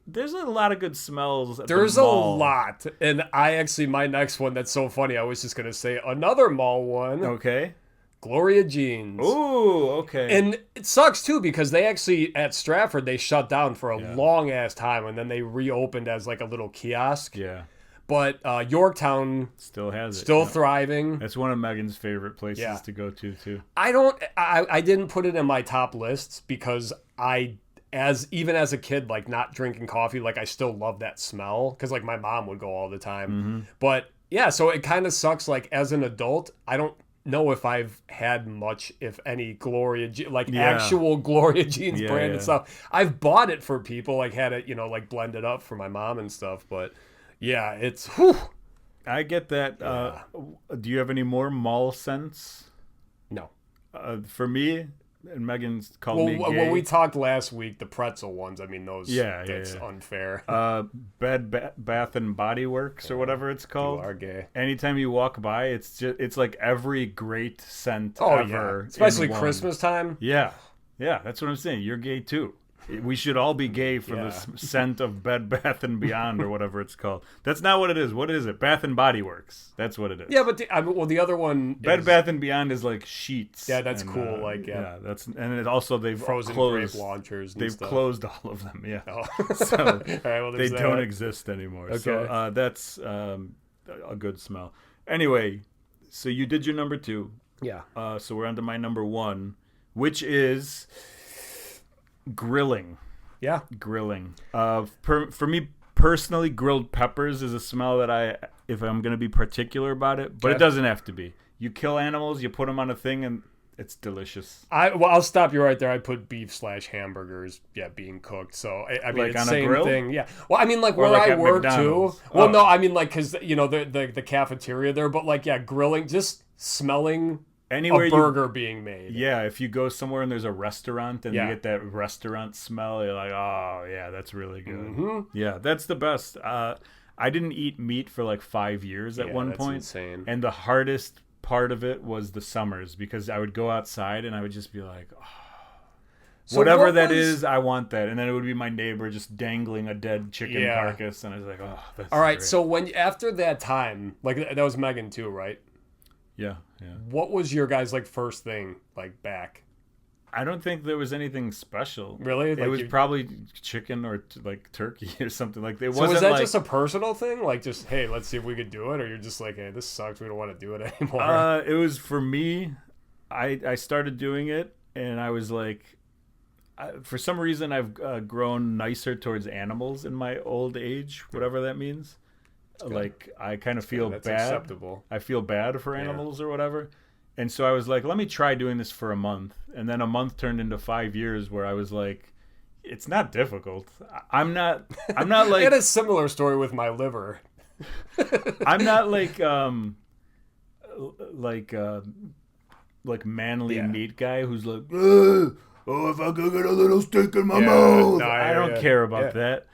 There's a lot of good smells. There's a lot, and my next one that's so funny. I was just gonna say another mall one. Okay. Gloria Jeans. Ooh, okay. And it sucks too because they actually at Stratford they shut down for a long ass time and then they reopened as like a little kiosk. Yeah. But Yorktown still has it. Still thriving. That's one of Megan's favorite places to go to too. I didn't put it in my top lists because even as a kid, like not drinking coffee, like I still love that smell because like my mom would go all the time. Mm-hmm. But yeah, so it kind of sucks. Like as an adult, I don't know if I've had much, if any, actual Gloria Jeans branded stuff. I've bought it for people, like had it, like blended up for my mom and stuff. But yeah, it's. Whew. I get that. Do you have any more mall scents? No. For me. And Megan's called me gay. When we talked last week, the pretzel ones, I mean, those, that's unfair. Bath and Body Works or whatever it's called. You are gay. Anytime you walk by, it's like every great scent ever. Yeah. Especially Christmas time. Yeah. Yeah, that's what I'm saying. You're gay too. We should all be gay for the scent of Bed Bath and Beyond or whatever it's called. That's not what it is. What is it? Bath and Body Works. That's what it is. Yeah, but the other one Bed Bath and Beyond is like sheets. Yeah, that's cool. That's and it also they've frozen closed grape launchers. And they've stuff. Closed all of them. Yeah, so all right, well, they don't exist anymore. Okay. So that's a good smell. Anyway, so you did your number 2. Yeah. So we're on to my number 1, which is grilling. Yeah. Grilling. For me personally, grilled peppers is a smell that if I'm going to be particular about it, but it doesn't have to be. You kill animals, you put them on a thing, and it's delicious. I'll stop you right there. I put beef/hamburgers, being cooked. So I mean, like it's on same a grill thing. Yeah. Well, I mean, like where like I work McDonald's. too. Well, no, I mean, like because the cafeteria there, but like grilling, just smelling. Anywhere a burger being made. Yeah, if you go somewhere and there's a restaurant and you get that restaurant smell, you're like, oh, yeah, that's really good. Mm-hmm. Yeah, that's the best. I didn't eat meat for like 5 years at one point. Insane. And the hardest part of it was the summers because I would go outside and I would just be like, oh, whatever that is, I want that. And then it would be my neighbor just dangling a dead chicken carcass. And I was like, oh, that's all right, great. so after that time, like that was Megan too, right? Yeah. What was your guys' like first thing like back? I don't think there was anything special. Really? It was probably chicken or like turkey or something. Like it so wasn't. Was that like, just a personal thing? Like just hey, let's see if we could do it, or you're just like, hey, this sucks. We don't want to do it anymore. It was for me. I started doing it, and I was like, for some reason, I've grown nicer towards animals in my old age, whatever that means. Like I kind of feel bad. Acceptable. I feel bad for animals or whatever. And so I was like, let me try doing this for a month. And then a month turned into 5 years where I was like, it's not difficult. I'm not like I had a similar story with my liver. I'm not like manly meat guy who's like, oh, if I could get a little steak in my mouth. No, I don't care about that.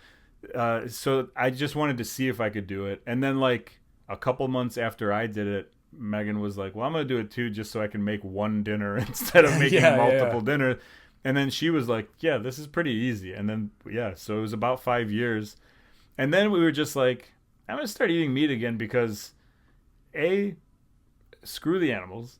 So I just wanted to see if I could do it. And then like a couple months after I did it, Megan was like, well, I'm going to do it too, just so I can make one dinner instead of making multiple dinners. And then she was like, yeah, this is pretty easy. And then, so it was about 5 years. And then we were just like, I'm going to start eating meat again because screw the animals.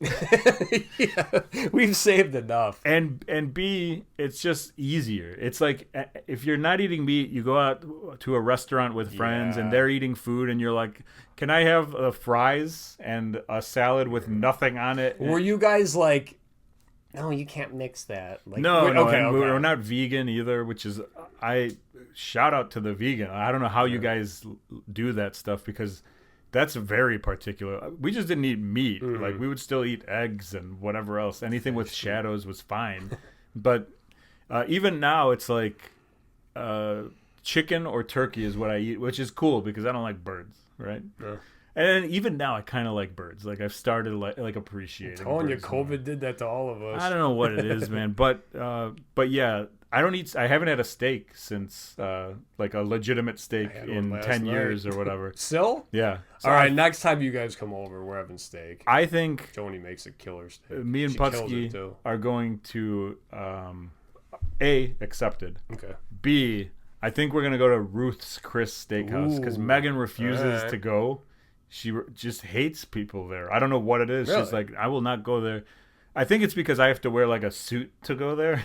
We've saved enough. And B, it's just easier. It's like if you're not eating meat, you go out to a restaurant with friends and they're eating food and you're like, can I have fries and a salad with nothing on it? Were you guys like no, you can't mix that. Like, No, okay. We're not vegan either, which is I shout out to the vegan. I don't know how you guys do that stuff because that's very particular. We just didn't eat meat. Like we would still eat eggs and whatever else. Anything with shadows was fine. But even now, it's like chicken or turkey is what I eat, which is cool because I don't like birds, right? Yeah. And even now, I kind of like birds. Like I've started like appreciating. I'm telling you, COVID did that to all of us. I don't know what it is, man, but yeah, I don't eat. I haven't had a steak since like a legitimate steak in 10 years or whatever. Still? Yeah. So all right, next time you guys come over, we're having steak. I think Joni makes a killer steak. Me and Putski are going to accepted. Okay. B, I think we're gonna go to Ruth's Chris Steakhouse because Megan refuses to go. She just hates people there. I don't know what it is. Really? She's like, I will not go there. I think it's because I have to wear like a suit to go there.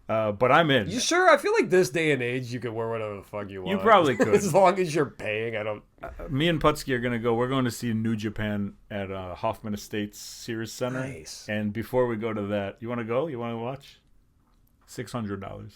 But I'm in. You sure? I feel like this day and age, you can wear whatever the fuck you want. You probably could. As long as you're paying, I don't... me and Putski are going to go. We're going to see New Japan at Hoffman Estates Sears Center. Nice. And before we go to that, you want to go? You want to watch? $600.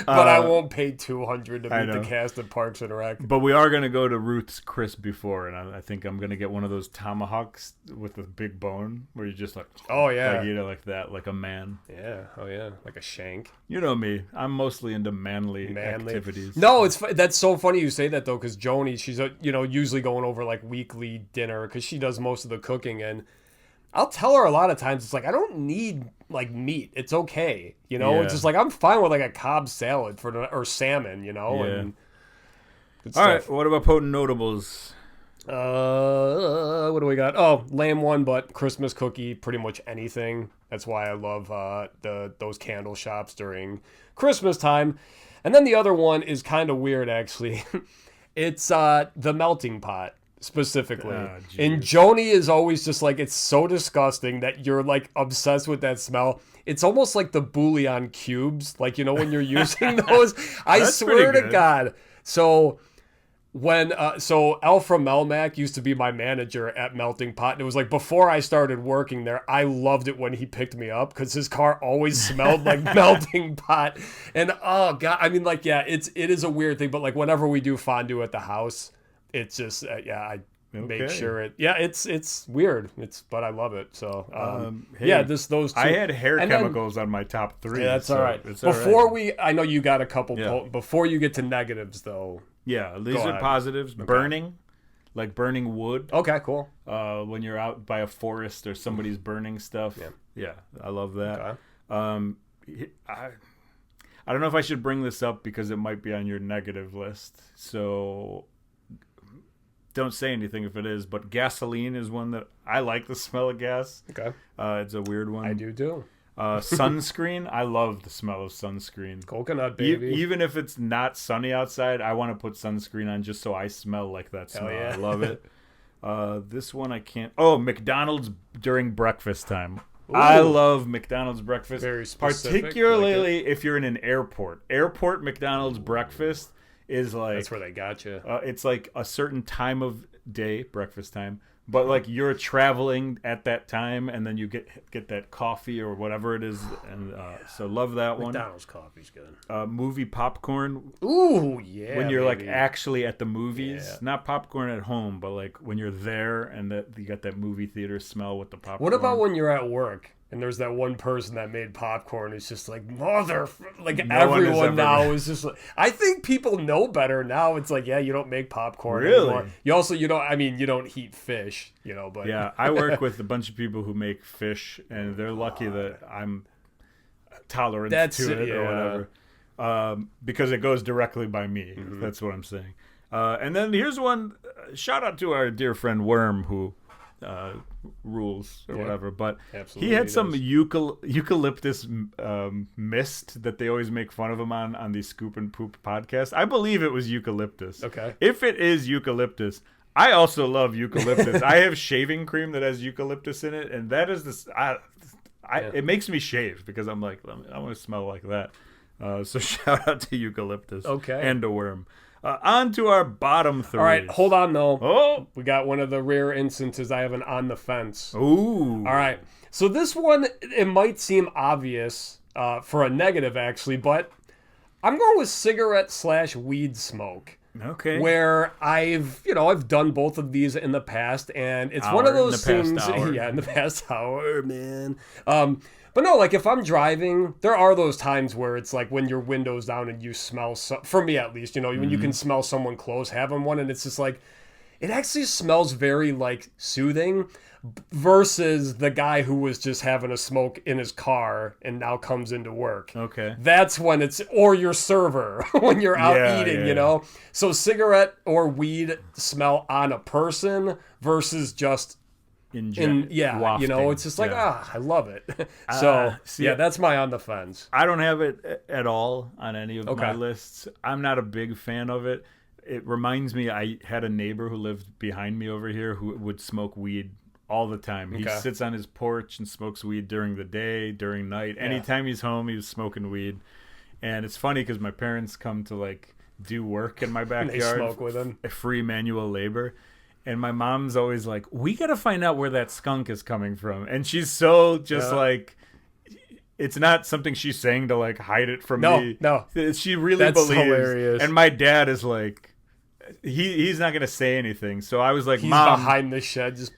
But I won't pay $200 to meet the cast of Parks and Rec. But we are going to go to Ruth's Chris before, and I think I'm going to get one of those tomahawks with a big bone where you just like, oh yeah, like, you know, like that, like a man. Yeah, oh yeah, like a shank. You know me, I'm mostly into manly activities. No, that's so funny you say that though, because Joni, she's usually going over like weekly dinner because she does most of the cooking, and I'll tell her a lot of times, it's like, I don't need like meat. It's okay. You know, It's just like, I'm fine with like a Cobb salad or salmon, you know? Yeah. And all right. What about potent notables? What do we got? Oh, lame one, but Christmas cookie, pretty much anything. That's why I love those candle shops during Christmas time. And then the other one is kind of weird, actually. It's the melting pot. Specifically. And Joni is always just like, it's so disgusting that you're like obsessed with that smell. It's almost like the bouillon cubes, like, you know, when you're using those. I swear to God. So when Alfred Melmac used to be my manager at Melting Pot, and it was like before I started working there, I loved it when he picked me up because his car always smelled like Melting Pot. And oh God, I mean, like, yeah, it is a weird thing, but like whenever we do fondue at the house, it's just I make sure it's weird. But I love it. So hey, those two. I had hair chemicals on my top 3. Yeah, that's so all right. I know you got a couple. Before you get to negatives, though. Yeah, these are positives. Okay. Burning, like burning wood. Okay, cool. When you're out by a forest or somebody's burning stuff. Yeah, I love that. Okay. I don't know if I should bring this up because it might be on your negative list. So don't say anything if it is, but gasoline is one that I like the smell of gas. Okay. It's a weird one. I do too. Sunscreen. I love the smell of sunscreen. Coconut, baby. Even if it's not sunny outside, I want to put sunscreen on just so I smell like that smell. Yeah. I love it. This one I can't. Oh, McDonald's during breakfast time. Ooh. I love McDonald's breakfast. Very specific. Particularly if you're in an airport. Airport McDonald's breakfast is like, that's where they got you. It's like a certain time of day, breakfast time, but like you're traveling at that time, and then you get that coffee or whatever it is, and so love that one. McDonald's coffee's good. Movie popcorn. Ooh, yeah. When you're like actually at the movies, not popcorn at home, but like when you're there and that you got that movie theater smell with the popcorn. What about when you're at work? And there's that one person that made popcorn. It's just like, everyone now is just like, I think people know better now. It's like, yeah, you don't make popcorn anymore. You also, you don't heat fish, but. Yeah, I work with a bunch of people who make fish, and they're lucky that I'm tolerant to it or whatever. Because it goes directly by me. Mm-hmm. That's what I'm saying. And then here's one, shout out to our dear friend Worm, who rules or whatever, but he had some eucalyptus mist that they always make fun of him on the Scoop and Poop podcast. I believe it was eucalyptus. Okay. If it is eucalyptus, I also love eucalyptus. I have shaving cream that has eucalyptus in it, and that is this. It makes me shave because I'm like, I want to smell like that. So shout out to eucalyptus. Okay. And a Worm. On to our bottom three. All right, hold on, though. Oh. We got one of the rare instances I have an on the fence. Ooh. All right. So this one, it might seem obvious for a negative, actually, but I'm going with cigarette/weed smoke. Okay. Where I've done both of these in the past, and it's one of those things. Yeah, in the past hour, man. But no, like if I'm driving, there are those times where it's like when your window's down and you smell, for me at least, when you can smell someone close having one, and it's just like, it actually smells very like soothing versus the guy who was just having a smoke in his car and now comes into work. Okay. That's when or your server when you're out eating, So cigarette or weed smell on a person versus just wafting. It's just like, I love it. So, that's my on the fence. I don't have it at all on any of my lists. I'm not a big fan of it. It reminds me, I had a neighbor who lived behind me over here who would smoke weed all the time. He sits on his porch and smokes weed during the day, during night. Anytime he's home, he was smoking weed. And it's funny because my parents come to like do work in my backyard. They smoke with him. Free manual labor. And my mom's always like, we got to find out where that skunk is coming from. And she's so just like, it's not something she's saying to like hide it from me. No. She really That's believes. Hilarious. And my dad is like, he's not going to say anything. So I was like, he's Mom. behind the shed. Just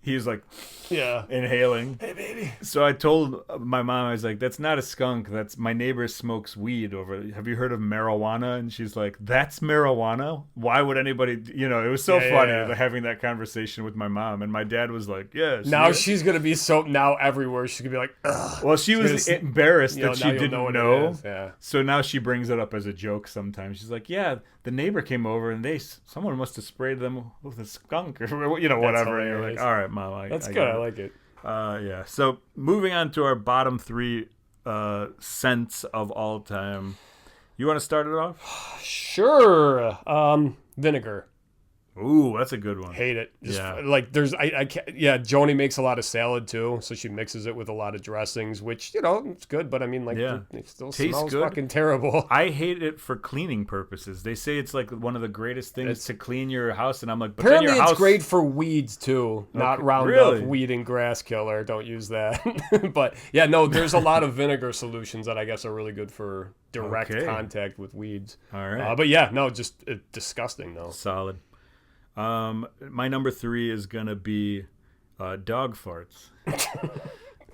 He was like, inhaling. Hey, baby. So I told my mom, I was like, that's not a skunk. That's my neighbor smokes weed over. Have you heard of marijuana? And she's like, that's marijuana? Why would anybody, it was so funny having that conversation with my mom. And my dad was like, yes. Now she's going to be now everywhere. She's going to be like, ugh. Well, she was embarrassed that she didn't know. Yeah. So now she brings it up as a joke sometimes. She's like, yeah, the neighbor came over and someone must have sprayed them with a skunk or, whatever. And you're like, all right, Mom. That's good. I like it. So moving on to our bottom three scents of all time. You want to start it off? Sure. Vinegar. Ooh, that's a good one. Hate it. Like there's, I can't. Yeah, Joni makes a lot of salad too, so she mixes it with a lot of dressings, which it's good. But I mean, it still tastes smells good. fucking terrible. I hate it for cleaning purposes. They say it's like one of the greatest things to clean your house, and I'm like, but apparently then your house... it's great for weeds too, not Roundup, weed and grass killer. Don't use that. But there's a lot of vinegar solutions that I guess are really good for direct contact with weeds. All right. But just disgusting though. Solid. My number 3 is gonna be dog farts.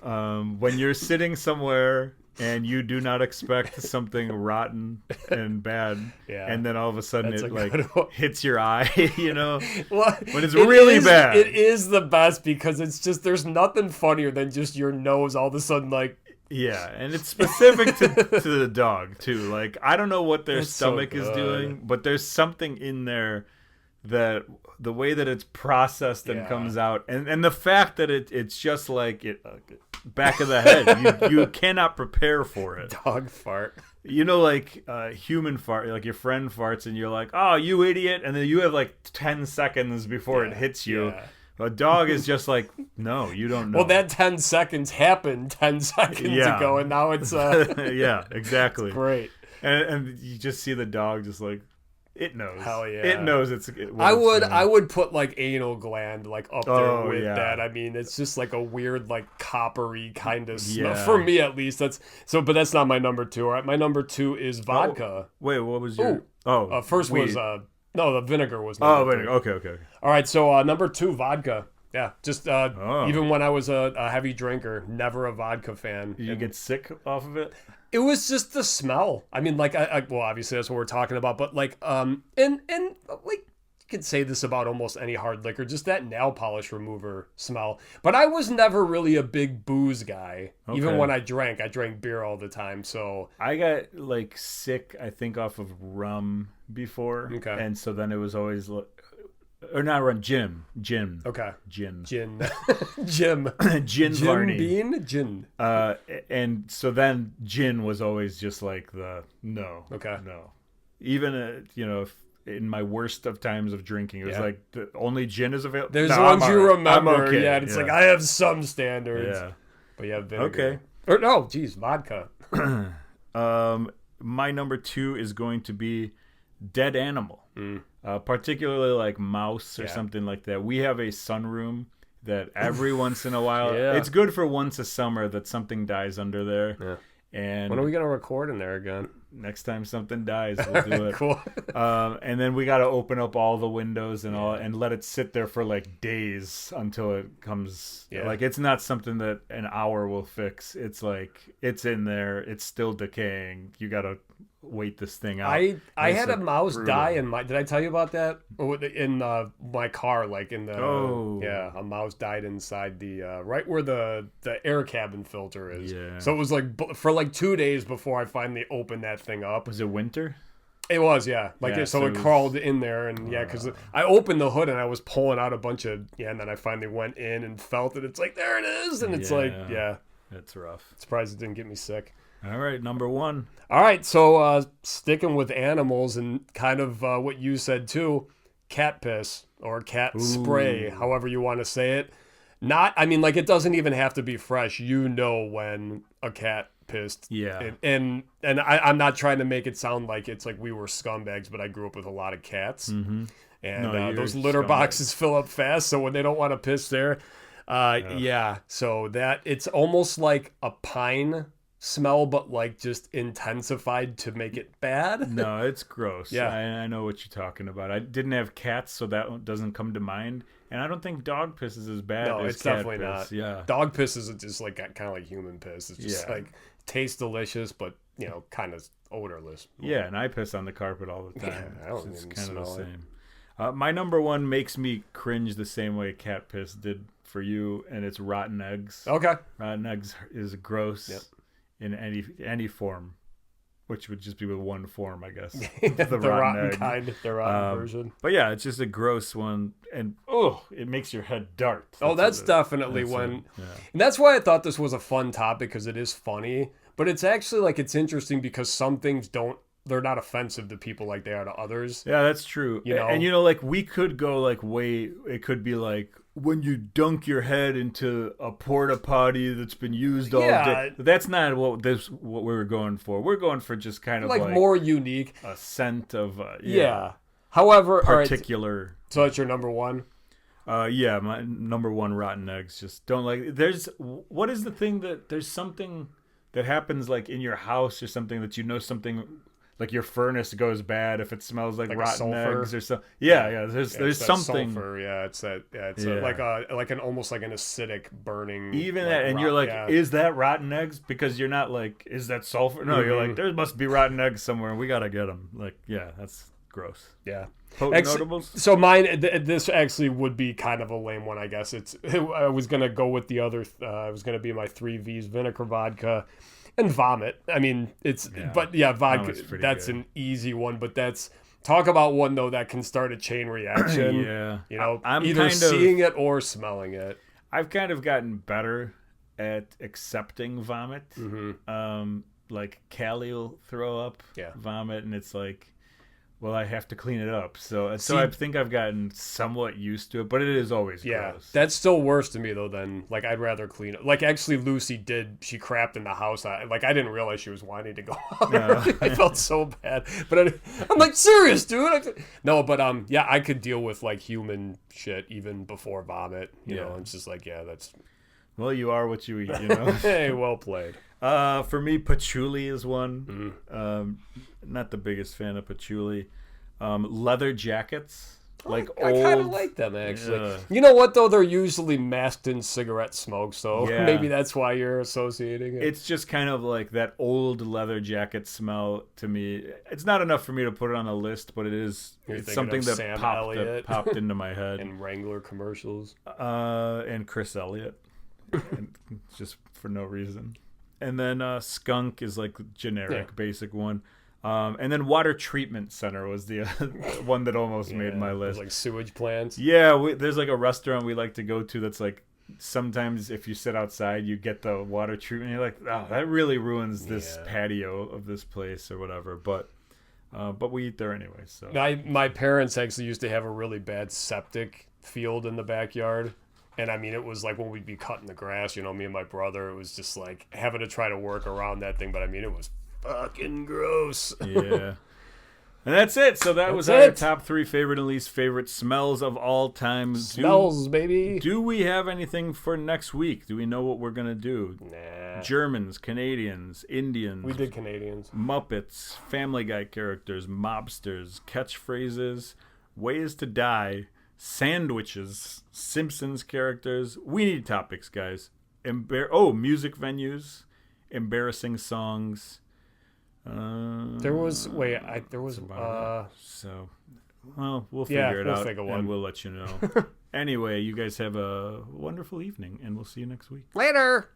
When you're sitting somewhere and you do not expect something rotten and bad, and then all of a sudden it hits your eye, when it's really bad. It is the best because it's just there's nothing funnier than just your nose all of a sudden like. Yeah, and it's specific to the dog too. Like I don't know what their stomach is doing, but there's something in there that the way that it's processed and comes out, and the fact that it's just like it back of the head, you cannot prepare for it. Dog fart. Like human fart, like your friend farts and you're like, oh, you idiot, and then you have like 10 seconds before it hits you. A dog is just like, no, you don't know. Well, that 10 seconds happened 10 seconds ago, and now it's yeah, exactly. It's great. And you just see the dog just like, it knows. Hell yeah. It knows it's I would put like anal gland like up there with that. I mean, it's just like a weird like coppery kind of smell. For me at least. But that's not my number 2. All right, my number 2 is vodka. Wait, what was your first weed. was the vinegar was number 3. Okay. All right, so number 2, vodka. Yeah, just even when I was a heavy drinker, never a vodka fan. Did you get sick off of it? It was just the smell. I mean, like, well, obviously that's what we're talking about, but like, and like, you could say this about almost any hard liquor, just that nail polish remover smell. But I was never really a big booze guy. Okay. Even when I drank beer all the time. So I got like sick, I think, off of rum before. Okay, and so then it was always. Or not run, gin. Okay. Gin. Gin Varney. Bean? Gin. And so then gin was always just like no. Okay. No. Even, in my worst of times of drinking, it was like the only gin is available. There's ones you remember. Okay. Yeah, and it's like, I have some standards. Yeah. But yeah, vinegar. Okay. Or no, geez, vodka. My number 2 is going to be dead animal, particularly like mouse or something like that. We have a sunroom that every once in a while, it's good for once a summer that something dies under there. Yeah. And when are we gonna record in there again? Next time something dies, we'll do it. Cool. And then we got to open up all the windows and all, and let it sit there for like days until it comes. Yeah. Like it's not something that an hour will fix. It's like it's in there. It's still decaying. You got to wait this thing out. I had a mouse die in my. Did I tell you about that? In my car, like in the. Oh. Yeah, a mouse died inside the right where the air cabin filter is. Yeah. So it was like for like 2 days before I finally opened that thing up. Was it winter? It was, yeah. Like so it crawled in there, and because I opened the hood and I was pulling out a bunch of and then I finally went in and felt it. It's like there it is, and it's like it's rough. Surprised it didn't get me sick. All right, number one. All right, so sticking with animals and kind of what you said too, cat piss or cat spray, however you want to say it. I mean, like it doesn't even have to be fresh. You know when a cat pissed. Yeah. And I'm not trying to make it sound like it's like we were scumbags, but I grew up with a lot of cats. Mm-hmm. And those litter boxes fill up fast, so when they don't want to piss there, so that it's almost like a pine smell, but like just intensified to make it bad. No, it's gross. Yeah, I know what you're talking about. I didn't have cats, so that doesn't come to mind. And I don't think dog piss is as bad as it's cat definitely piss. not. Yeah, dog piss is just like kind of like human piss. It's just like tastes delicious, but kind of odorless. Yeah, and I piss on the carpet all the time. Yeah, I don't it's even kind of the smell same. My number one makes me cringe the same way cat piss did for you, and it's rotten eggs. Okay, rotten eggs is gross. Yep. In any form, which would just be with one form, I guess. the rotten kind, the rotten version. But yeah, it's just a gross one, and it makes your head dart. That's definitely when. And that's why I thought this was a fun topic, because it is funny, but it's actually like it's interesting because some things they're not offensive to people like they are to others. Yeah, that's true. And like we could go like it could be like when you dunk your head into a porta potty that's been used all day. That's not what we were going for. We're going for just kind of like more unique, a scent of However, particular. Right, so that's your number one. My number one, rotten eggs. Just don't like. What is the thing that there's something that happens like in your house or something that something. Like your furnace goes bad if it smells like rotten eggs or something. There's something. Sulfur. It's like an almost like an acidic burning. Even that, and you're like, is that rotten eggs? Because you're not like, is that sulfur? No, you're like, there must be rotten eggs somewhere. We gotta get them. Like, that's gross. Yeah. Potent notables. So mine, this actually would be kind of a lame one, I guess. I was gonna go with the other. It was gonna be my 3 V's: vinegar, vodka. And vomit. I mean, vodka, that's an easy one, but talk about one, though, that can start a chain reaction. I'm either seeing it or smelling it. I've kind of gotten better at accepting vomit. Mm-hmm. Like Callie will throw up vomit, and it's like, well, I have to clean it up. So I think I've gotten somewhat used to it, but it is always gross. That's still worse to me, though, than, like, I'd rather clean it. Like, actually, Lucy she crapped in the house. I didn't realize she was wanting to go out. I felt so bad. But I'm like, serious, dude? No, but, I could deal with, like, human shit even before vomit. You know, it's just like, that's... Well, you are what you eat, you know? Hey, well played. For me, patchouli is one. Not the biggest fan of patchouli. Leather jackets. I kind of like them, actually. You know what, though? They're usually masked in cigarette smoke, so maybe that's why you're associating it. It's just kind of like that old leather jacket smell to me. It's not enough for me to put it on a list, but it's something that popped into my head. And Wrangler commercials. And Chris Elliott. Just for no reason. And then skunk is like generic, basic one. And then water treatment center was the one that almost made my list. Like sewage plants. Yeah, there's like a restaurant we like to go to that's like sometimes if you sit outside you get the water treatment. You're like, oh, that really ruins this patio of this place or whatever. But we eat there anyway. So my parents actually used to have a really bad septic field in the backyard. And I mean, it was like when we'd be cutting the grass, me and my brother, it was just like having to try to work around that thing. But I mean, it was fucking gross. Yeah. And that's it. So that was our top 3 favorite and least favorite smells of all time. Smells, baby. Do we have anything for next week? Do we know what we're going to do? Nah. Germans, Canadians, Indians. We did Canadians. Muppets, Family Guy characters, mobsters, catchphrases, ways to die, sandwiches, Simpsons characters. We need topics, guys. Music venues, embarrassing songs. We'll figure it out and we'll let you know. Anyway, you guys have a wonderful evening, and we'll see you next week. Later.